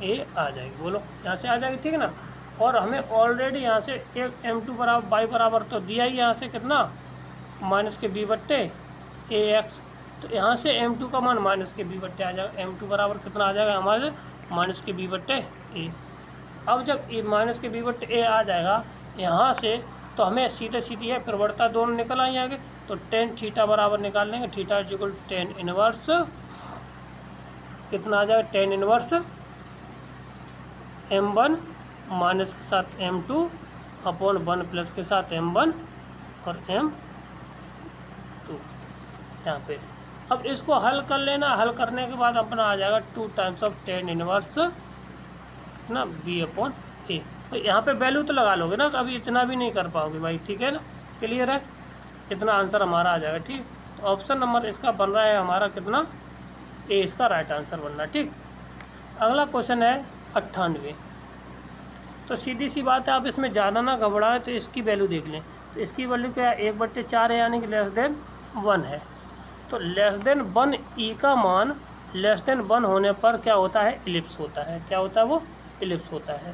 ए आ जाएगी, बोलो यहाँ से आ जाएगी। ठीक है ना, और हमें ऑलरेडी यहाँ से एक m2 बराबर y बराबर तो दिया ही, यहाँ से कितना माइनस के b बट्टे ए एक्स, तो यहाँ से m2 का मान माइनस के b बट्टे आ जाएगा, m2 बराबर कितना आ जाएगा हमारे माइनस के b बट्टे ए। अब जब माइनस के b बट्टे ए आ जाएगा यहाँ से, तो हमें सीधे सीधी है प्रवणता दोनों निकल आई आगे, तो टेन थीटा बराबर निकाल लेंगे, theta is equal tan inverse कितना आ जाएगा, टेन इनवर्स m1 माइनस के साथ m2 अपॉन 1 प्लस के साथ m1 और m2 यहाँ पे। अब इसको हल कर लेना, हल करने के बाद अपना आ जाएगा 2 टाइम्स ऑफ टेन इनवर्स ना b अपॉन ए। तो यहाँ पे वैल्यू तो लगा लोगे ना, अभी इतना भी नहीं कर पाओगे भाई, ठीक है ना, क्लियर है, इतना आंसर हमारा आ जाएगा। ठीक, तो ऑप्शन नंबर इसका बन रहा है हमारा कितना, ए इसका राइट आंसर बन रहा है। ठीक, अगला क्वेश्चन है 98। तो सीधी सी बात है, आप इसमें ज़्यादा ना घबराएं, तो इसकी वैल्यू देख लें। तो इसकी वैल्यू क्या है, 1/4 है, यानी कि लेस देन 1 है। तो लेस देन 1 ई का मान लेस देन 1 होने पर क्या होता है, इलिप्स होता है। क्या होता है, वो इलिप्स होता है।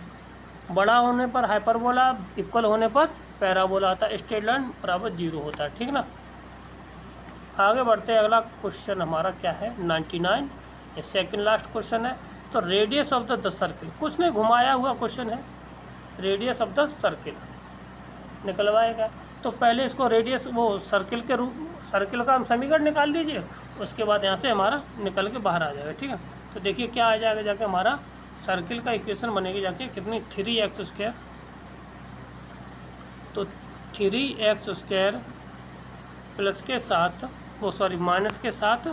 बड़ा होने पर हाइपरबोला, इक्वल होने पर पैराबोला आता है, स्ट्रेट लाइन बराबर 0 होता है। ठीक ना, आगे बढ़ते हैं। अगला क्वेश्चन हमारा क्या है, 99, ये सेकंड लास्ट क्वेश्चन है। तो रेडियस ऑफ द सर्किल, कुछ नहीं घुमाया हुआ क्वेश्चन है, रेडियस ऑफ द सर्किल निकलवाएगा। तो पहले इसको रेडियस, वो सर्किल के रूप, सर्किल का हम समीकरण निकाल दीजिए, उसके बाद यहाँ से हमारा निकल के बाहर आ जाएगा। ठीक है, तो देखिए क्या आ जाएगा, जाके हमारा सर्किल का इक्वेशन बनेगी जाके कितनी, 3x²। तो 3x² प्लस के साथ, वो सॉरी माइनस के साथ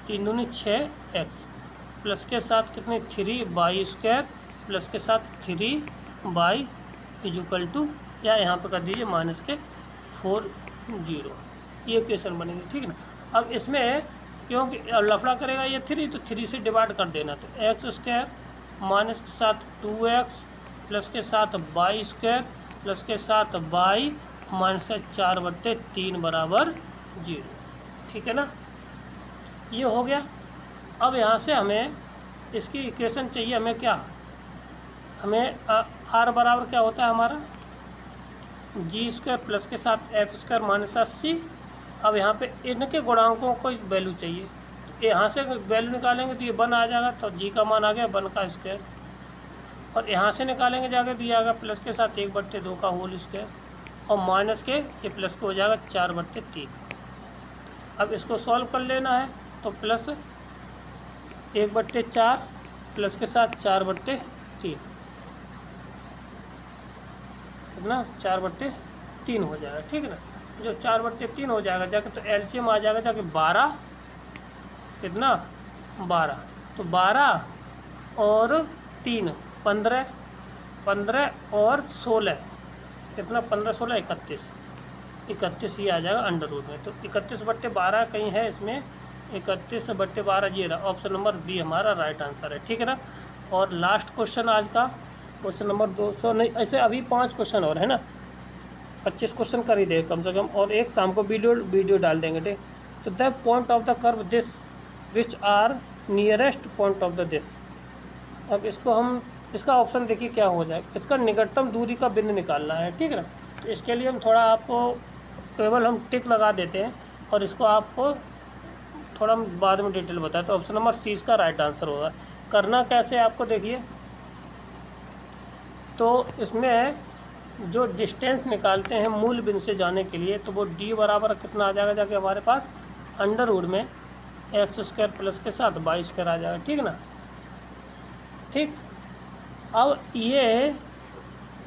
3 दूनी 6x प्लस के साथ कितनी 3y² प्लस के साथ 3y इक्वल टू, या यहाँ पे कर दीजिए माइनस के 40, ये इक्वेशन बनेगी। ठीक है ना, अब इसमें क्योंकि लफड़ा करेगा ये 3, तो 3 से डिवाइड कर देना। तो x² माइनस के साथ 2x प्लस के साथ y² प्लस के साथ y माइनस 4/3 बराबर 0। ठीक है ना, ये हो गया। अब यहाँ से हमें इसकी इक्वेशन चाहिए, हमें क्या, हमें r बराबर क्या होता है हमारा, g² प्लस के साथ f² माइनस 80। अब यहाँ पे इनके गुणांकों को वैल्यू चाहिए, तो यहाँ से वैल्यू निकालेंगे तो ये 1 आ जाएगा, तो g का मान आ गया 1 का स्क्वायर। और यहाँ से निकालेंगे जाके तो ये आएगा प्लस के साथ 1/2 का होल स्क्वायर, और माइनस के ये प्लस को हो जाएगा 4/3। अब इसको सॉल्व कर लेना है, तो प्लस 1/4 प्लस के साथ 4/3 कितना, 4/3 हो जाएगा। ठीक है ना, जो 4/3 हो जाएगा जाके, तो एलसीएम आ जाएगा जाके 12 कितना, 12। तो 12 और 3 15, 15 और 16 कितना, 15 16 31 ये आ जाएगा अंडर रूट में। तो 31/12 कहीं है इसमें, 31/12 ये रहा, ऑप्शन नंबर बी हमारा राइट आंसर है। ठीक है ना, और लास्ट क्वेश्चन आज का, क्वेश्चन नंबर 200 नहीं, ऐसे अभी 5 क्वेश्चन और है ना, 25 क्वेश्चन कर ही दे कम से कम, और एक शाम को वीडियो डाल देंगे। ठीक, तो the point of the curve this which are nearest point of the this. अब इसको हम, इसका ऑप्शन देखिए क्या हो जाए, इसका निकटतम दूरी का बिंदु निकालना है। ठीक है ना, तो इसके लिए हम थोड़ा आपको केवल हम टिक लगा देते हैं, और इसको आपको थोड़ा बाद में डिटेल बताए। तो ऑप्शन नंबर सी इसका राइट आंसर होगा। करना कैसे आपको देखिए, तो इसमें जो डिस्टेंस निकालते हैं मूल बिंदु से जाने के लिए, तो वो d बराबर कितना आ जाएगा जाके हमारे पास, अंडर रूट में x² प्लस के साथ y² आ जाएगा। ठीक ना, ठीक। अब ये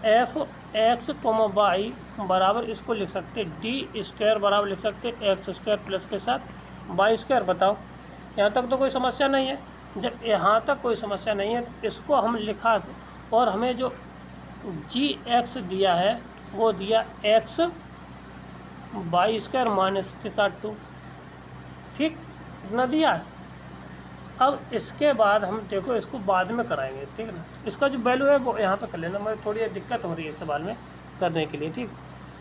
f(x, y) बराबर इसको लिख सकते d² बराबर लिख सकते x² प्लस के साथ y²। बताओ, यहाँ तक तो कोई समस्या नहीं है। जब यहाँ तक कोई समस्या नहीं है, तो इसको हम लिखा, और हमें जो gx दिया है वो दिया x y² माइनस के साथ 2। ठीक, इतना दिया है। अब इसके बाद हम देखो इसको बाद में कराएंगे। ठीक है ना, इसका जो वैल्यू है वो यहाँ पे कर लेना, मुझे थोड़ी दिक्कत हो रही है इस सवाल में करने के लिए। ठीक,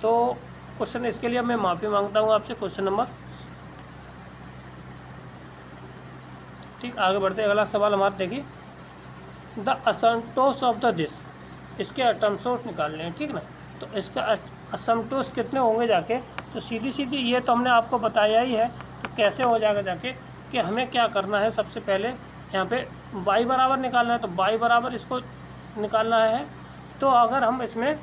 तो क्वेश्चन इसके लिए मैं माफ़ी मांगता हूँ आपसे। क्वेश्चन नंबर, ठीक, आगे बढ़ते हैं। अगला सवाल हमारा देखिए, द असमटोस ऑफ द दिस, इसके असमटोस निकालने हैं। ठीक ना, तो इसका असमटोस कितने होंगे जाके, तो सीधी सीधी ये तो हमने आपको बताया ही है। तो कैसे हो जाएगा जाके, कि हमें क्या करना है, सबसे पहले यहाँ पे y बराबर निकालना है, तो y बराबर इसको निकालना है। तो अगर हम इसमें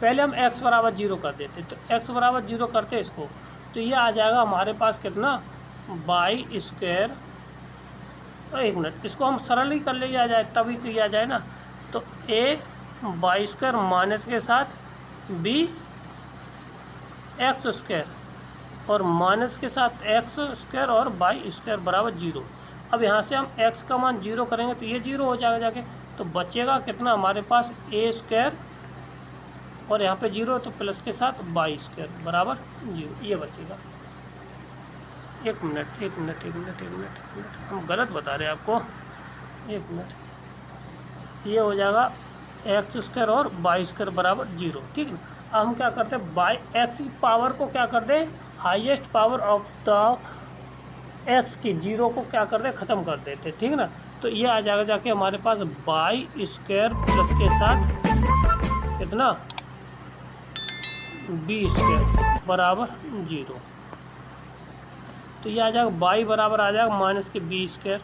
पहले हम x बराबर 0 कर देते, तो x बराबर 0 करते इसको, तो ये आ जाएगा हमारे पास कितना, बाई स्क्वायर। एक मिनट, इसको हम सरल ही कर लिया जाए, तभी किया जाए ना। तो a बाई स्क्वायर माइनस के साथ b एक्स स्क्वायर और माइनस के साथ एक्स स्क्वायर और बाई स्क्वायर बराबर 0। अब यहाँ से हम x का मान 0 करेंगे तो ये 0 हो जाएगा जाके, तो बचेगा कितना हमारे पास a स्क्वायर और यहाँ पे 0 तो प्लस के साथ बाई स्क्वायर बराबर 0, ये बचेगा। एक मिनट एक मिनट एक मिनट एक मिनट एक मिनट, हम गलत बता रहे हैं आपको, एक मिनट, ये हो जाएगा एक्स स्क्वायर और बाई स्क्वायर बराबर 0, ठीक है। अब हम क्या करते हैं, बाई एक्स की पावर को क्या कर दें, highest power of the x की 0 को क्या कर दें, ख़त्म कर देते, ठीक ना। तो ये आ जाएगा जाके हमारे पास बाई स्क्वायर प्लस के साथ कितना, बी स्क्वायर बराबर 0। तो ये आ जाएगा बाई बराबर आ जाएगा माइनस के बी स्क्वायर,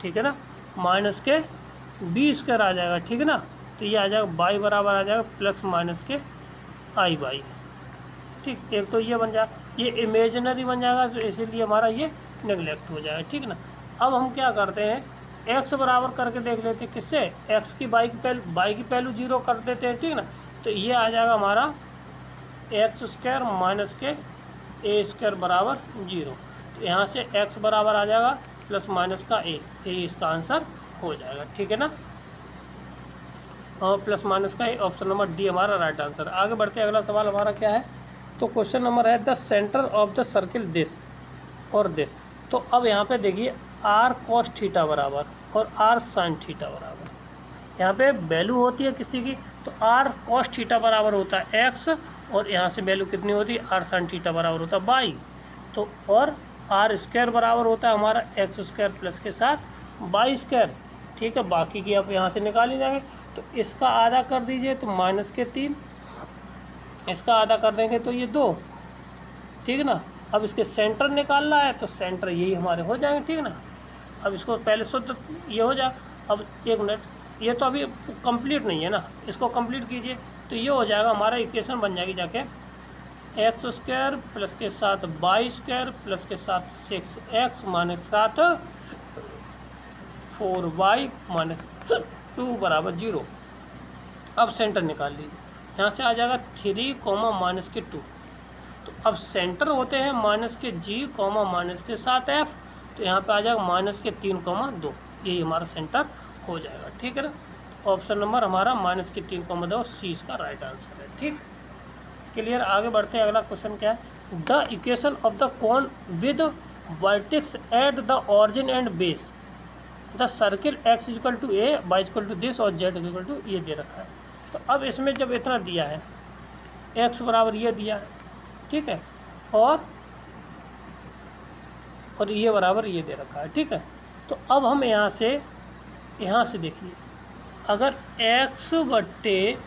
ठीक है ना, माइनस के बी स्क्वायर आ जाएगा, ठीक है ना। तो ये आ जाएगा बाई बराबर आ जाएगा प्लस माइनस के आई बाई, ठीक। एक तो ये बन जाएगा, ये इमेजिनरी बन जाएगा, तो इसीलिए हमारा ये नेगलेक्ट हो जाएगा, ठीक ना। अब हम क्या करते हैं, x बराबर करके देख लेते हैं, किससे, x की बाई की पहलू 0 कर देते हैं, ठीक ना। तो ये आ जाएगा हमारा एक्स स्क्वायर माइनस के ए स्क्वायर बराबर 0। तो यहाँ से x बराबर आ जाएगा प्लस माइनस का ए इसका आंसर हो जाएगा, ठीक है ना। और प्लस माइनस का ऑप्शन नंबर डी हमारा राइट आंसर। आगे बढ़ते हैं, अगला सवाल हमारा क्या है, तो क्वेश्चन नंबर है the centre of the circle this और दिस। तो अब यहाँ पे देखिए आर कॉस थीटा बराबर और आर साइन थीटा बराबर, यहाँ पे वैल्यू होती है किसी की, तो आर कॉस थीटा बराबर होता है एक्स, और यहाँ से वैल्यू कितनी होती है, आर साइन थीटा बराबर होता है बाई। तो और आर स्क्वायर बराबर होता है हमारा एक्स स्क्वायर प्लस के साथ बाई स्क्वायर, ठीक है। बाकी की आप यहाँ से निकाल ही जाएंगे, तो इसका आधा कर दीजिए तो माइनस के 3, इसका आधा कर देंगे तो ये 2, ठीक है ना। अब इसके सेंटर निकालना है, तो सेंटर यही हमारे हो जाएंगे, ठीक है ना। अब इसको पहले शुद्ध ये हो जाए, अब एक मिनट, ये तो अभी कंप्लीट नहीं है ना, इसको कंप्लीट कीजिए, तो ये हो जाएगा हमारा इक्वेशन बन जाएगी जाके एक्स स्क्वायर प्लस के साथ बाई स्क्वायर प्लस के साथ 6x माइनस साथ 4y माइनस 2 बराबर 0। अब सेंटर निकाल लीजिए, यहाँ से आ जाएगा 3 कॉमा माइनस के 2। तो अब सेंटर होते हैं माइनस के g कॉमा माइनस के साथ f, तो यहाँ पे आ जाएगा माइनस के 3 कॉमा 2, यही हमारा सेंटर हो जाएगा, ठीक है ना। ऑप्शन नंबर हमारा माइनस के 3 कॉमा 2 सी इसका राइट आंसर है, ठीक, क्लियर। आगे बढ़ते हैं, अगला क्वेश्चन क्या है, the equation of the cone with vertex at the origin and base the circle x equal to a, y equal to this और z इक्वल टू ये दे रखा है। तो अब इसमें जब इतना दिया है, x बराबर ये दिया है, ठीक है, और ये बराबर ये दे रखा है, ठीक है। तो अब हम यहाँ से देखिए, अगर x बट्टे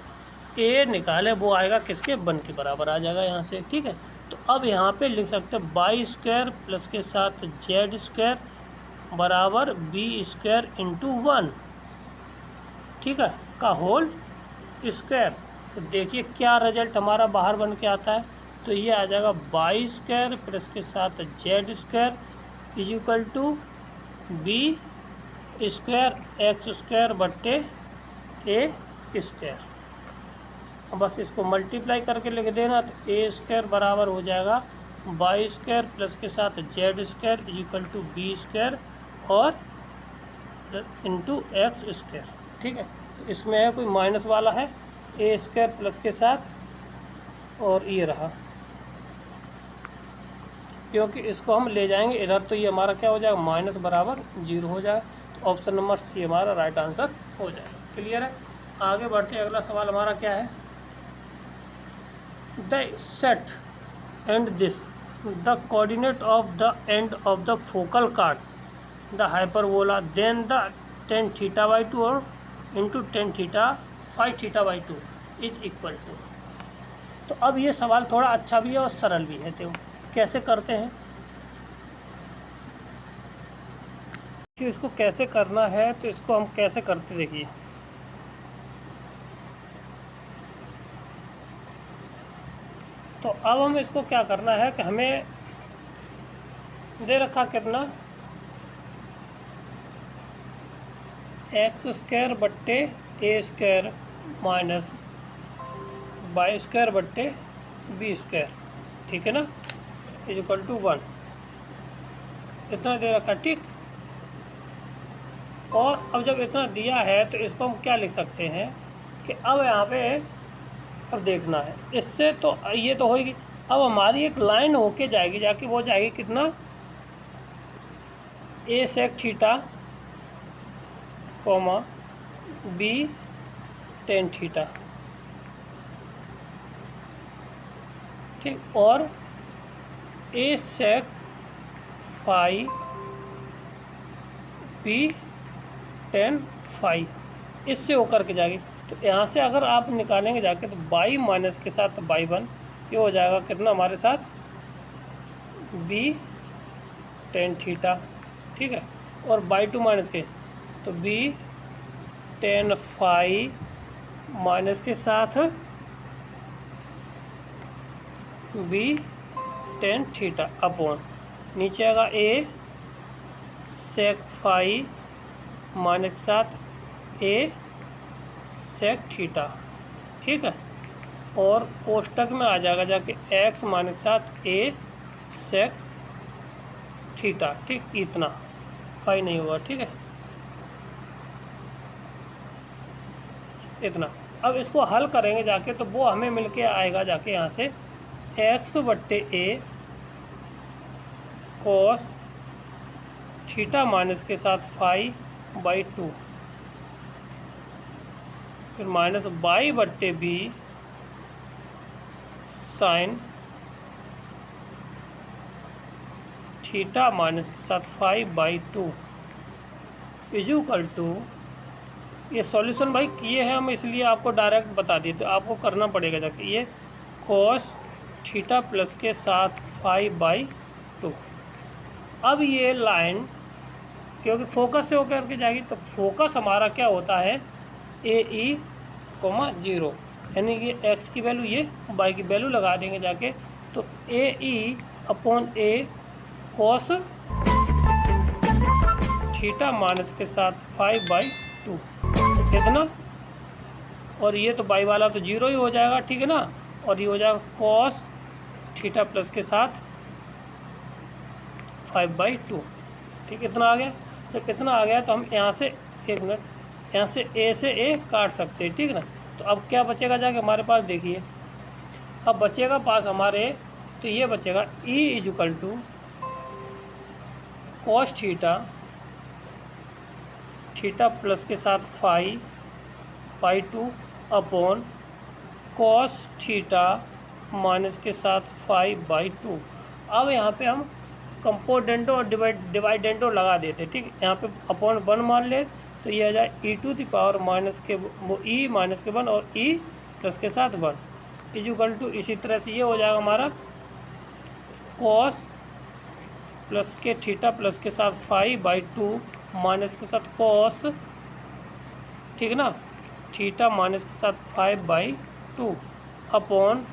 a निकाले, वो आएगा किसके, 1 के बराबर आ जाएगा यहाँ से, ठीक है। तो अब यहाँ पे लिख सकते हैं बाई स्क्वायर प्लस के साथ जेड स्क्वायर बराबर बी स्क्वायर इंटू 1, ठीक है, का होल स्क्वायर। तो देखिए क्या रिजल्ट हमारा बाहर बन के आता है, तो ये आ जाएगा बाई स्क्वायर प्लस के साथ Z square is equal to B square X square बट्टे ए स्क्वायर। बस इसको मल्टीप्लाई करके लिख देना, तो ए स्क्वायर बराबर हो जाएगा बाई स्क्वायर प्लस के साथ Z square is equal to B square और इंटू एक्स स्क्वायर, ठीक है। तो इसमें है कोई माइनस वाला है, ए स्क्वायर प्लस के साथ और ये रहा, क्योंकि इसको हम ले जाएंगे इधर, तो ये हमारा क्या हो जाएगा, माइनस बराबर 0 हो जाएगा। तो ऑप्शन नंबर सी हमारा राइट आंसर हो जाएगा, क्लियर है। आगे बढ़ते अगला सवाल हमारा क्या है, the set and this the coordinate of the end of the focal chord the hyperbola then the tan θ/2 और into tan φ θ/2 is equal to. तो अब ये सवाल थोड़ा अच्छा भी है और सरल भी है, तो कैसे करते हैं कि इसको कैसे करना है, तो इसको हम कैसे करते देखिए। तो अब हमें इसको क्या करना है कि हमें दे रखा कितना एक्स स्क्वायर बट्टे A square minus Y square बट्टे बी स्क्वायर, ठीक है ना, इज इक्वल टू 1, इतना दे रखा, ठीक। और अब जब इतना दिया है तो इसको हम क्या लिख सकते हैं कि अब यहाँ पे अब देखना है इससे, तो ये तो होगी। अब हमारी एक लाइन होके जाएगी, जाके वो जाएगी कितना a sec theta comma b tan theta, ठीक। और a sec phi b tan phi, इससे होकर के जाएगी। तो यहाँ से अगर आप निकालेंगे जाके तो बाई माइनस के साथ बाई 1, ये हो जाएगा कितना हमारे साथ बी टेन थीटा, ठीक है। और बाई 2 माइनस के तो बी टेन फाई माइनस के साथ बी टेन थीटा अपॉन नीचे आएगा ए सेक फाई माइनस के साथ ए सेक थीटा, ठीक है। और कोष्टक में आ जाएगा जाके एक्स माइनस के साथ ए सेक थीटा, ठीक। इतना फाई नहीं होगा, ठीक है, इतना। अब इसको हल करेंगे जाके तो वो हमें मिलके आएगा जाके यहाँ से एक्स बट्टे ए कॉस थीटा माइनस के साथ फाई बाई 2, फिर माइनस बाई बट्टे बी साइन थीटा माइनस के साथ फाई बाई 2 इक्वल टू, ये सॉल्यूशन भाई किए हैं हम, इसलिए आपको डायरेक्ट बता दिए, तो आपको करना पड़ेगा जाके ये कॉस थीटा प्लस के साथ फाई बाई 2। अब ये लाइन क्योंकि फोकस से होकर के जाएगी, तो फोकस हमारा क्या होता है ए ई कोमा 0, यानी कि एक्स की वैल्यू ये वाई की वैल्यू लगा देंगे जाके, तो ए ई अपॉन ए कॉस थीटा माइनस के साथ फाइव बाई 2 कितना, और ये तो बाई वाला तो 0 ही हो जाएगा, ठीक है ना। और ये हो जाएगा कॉस थीटा प्लस के साथ 5/2, ठीक। इतना आ गया, जब इतना आ गया तो हम यहाँ से एक मिनट, यहाँ से ए से ए काट सकते हैं, ठीक है ना। तो अब क्या बचेगा जाके हमारे पास, देखिए अब बचेगा पास हमारे, तो ये बचेगा E is equal to cos theta plus के साथ phi by 2 upon cos theta minus के साथ फाई बाई 2। अब यहाँ पे हम कंपोनेंटो और डिवाइडेंटो लगा देते, ठीक। यहाँ पे अपॉन 1 मान ले तो ये आ जाए ई टू द पावर माइनस के वो ई माइनस के 1 और ई प्लस के साथ 1 इज इक्वल टू, इसी तरह से ये हो जाएगा हमारा कॉस प्लस के थीटा प्लस के साथ फाई बाई 2 माइनस के साथ कॉस, ठीक है ना, थीटा माइनस के साथ 5/2 अपॉन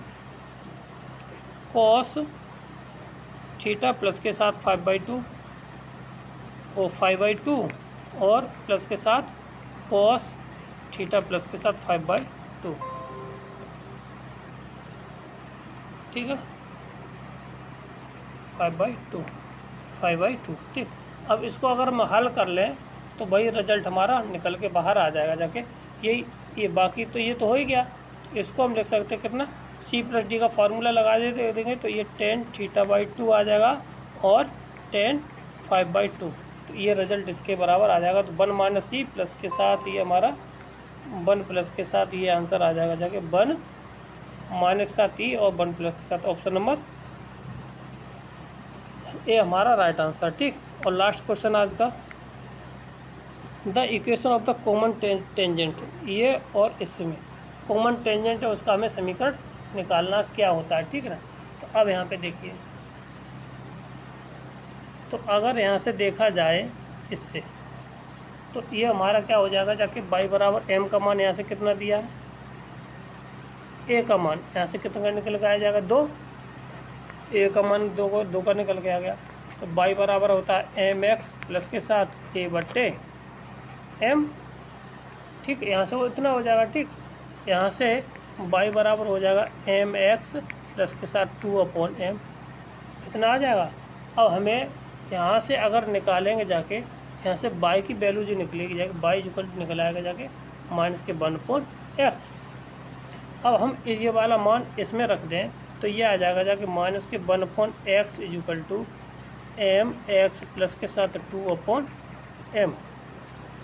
कॉस थीटा प्लस के साथ 5/2 और 5/2 और प्लस के साथ कॉस थीटा प्लस के साथ 5/2, ठीक है, 5/2, ठीक। अब इसको अगर हम हल कर लें तो वही रिजल्ट हमारा निकल के बाहर आ जाएगा जाके, ये बाकी तो ये तो हो ही गया। इसको हम लिख सकते हैं कितना, सी प्लस डी का फार्मूला लगा देंगे तो ये tan θ/2 आ जाएगा और tan 5/2, तो ये रिजल्ट इसके बराबर आ जाएगा। तो 1 माइनस सी प्लस के साथ ये हमारा 1 प्लस के साथ ये आंसर आ जाएगा जाके 1 माइनस के साथ ई और 1 प्लस के साथ ऑप्शन नंबर ए हमारा राइट आंसर, ठीक। और लास्ट क्वेश्चन आज का, the equation of the common tangent, ये और इसमें कॉमन टेंजेंट है उसका हमें समीकरण निकालना क्या होता है, ठीक है ना। तो अब यहाँ पे देखिए, तो अगर यहाँ से देखा जाए इससे, तो ये हमारा क्या हो जाएगा जाके y बराबर m का मान यहाँ से कितना दिया है ए का मान यहाँ से कितना निकल के आ जाएगा 2, ए का मान 2 का निकल के आ गया। तो y बराबर होता है एम एक्स प्लस के साथ ए बट्टे एम। ठीक, यहाँ से वो इतना हो जाएगा। ठीक, यहाँ से y बराबर हो जाएगा एम एक्स प्लस के साथ 2/m, इतना आ जाएगा। अब हमें यहाँ से अगर निकालेंगे जाके, यहाँ से y की वैल्यू जो निकलेगी जाके y इक्वल टू निकल आएगा जाके माइनस के 1/x। अब हम ये वाला मान इसमें रख दें तो ये आ जाएगा जाके माइनस के 1/x is equal to M X plus के साथ 2/m।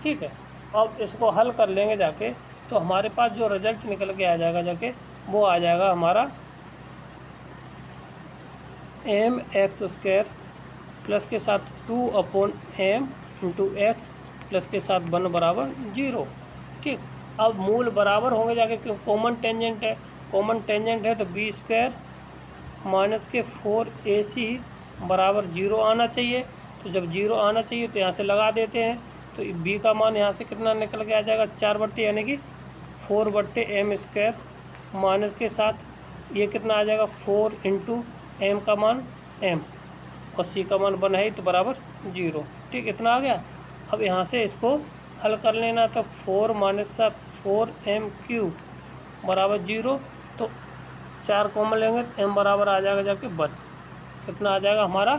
ठीक है, अब इसको हल कर लेंगे जाके तो हमारे पास जो रिजल्ट निकल के आ जाएगा जाके वो आ जाएगा हमारा एम एक्स स्क्वायर प्लस के साथ 2/m इंटू एक्स प्लस के साथ 1 बराबर 0। ठीक, अब मूल बराबर होंगे जाके क्यों, कॉमन टेंजेंट है, कॉमन टेंजेंट है तो बी स्क्वायर माइनस के 4ac बराबर 0 आना चाहिए। तो जब 0 आना चाहिए तो यहाँ से लगा देते हैं, तो b का मान यहाँ से कितना निकल के आ जाएगा 4 बट्टे यानी कि 4/m स्क्वायर माइनस के साथ ये कितना आ जाएगा 4 इंटू एम का मान m और c का मान 1 है तो बराबर 0। ठीक, इतना आ गया। अब यहाँ से इसको हल कर लेना, तो 4 माइनस 4m³ बराबर 0, तो 4 कॉमन लेंगे तो m बराबर आ जाएगा जाके 1, कितना आ जाएगा हमारा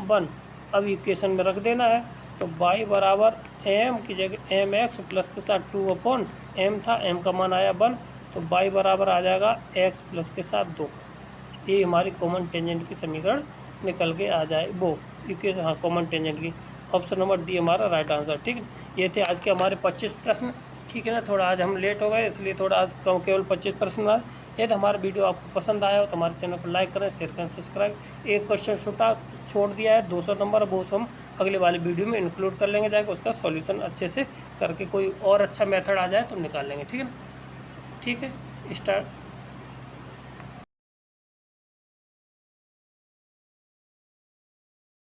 1। अब इक्वेशन में रख देना है, तो y बराबर m की जगह एम एक्स प्लस के साथ 2/m था, m का मान आया 1, तो y बराबर आ जाएगा x प्लस के साथ 2। ये हमारी कॉमन टेंजेंट की समीकरण निकल के आ जाए वो इक्वेशन, हाँ कॉमन टेंजेंट की। ऑप्शन नंबर डी हमारा राइट आंसर। ठीक है, ये थे आज के हमारे 25 प्रश्न। ठीक है ना, थोड़ा आज हम लेट हो गए इसलिए थोड़ा आज कम केवल 25 प्रश्न आए। यदि हमारा वीडियो आपको पसंद आया हो तो हमारे चैनल को लाइक करें, शेयर करें, सब्सक्राइब। एक क्वेश्चन छोड़ दिया है 200 नंबर, वो हम अगले वाली वीडियो में इंक्लूड कर लेंगे जाके, उसका सॉल्यूशन अच्छे से करके कोई और अच्छा मेथड आ जाए तो निकाल लेंगे। ठीक है ना, ठीक है, स्टार्ट।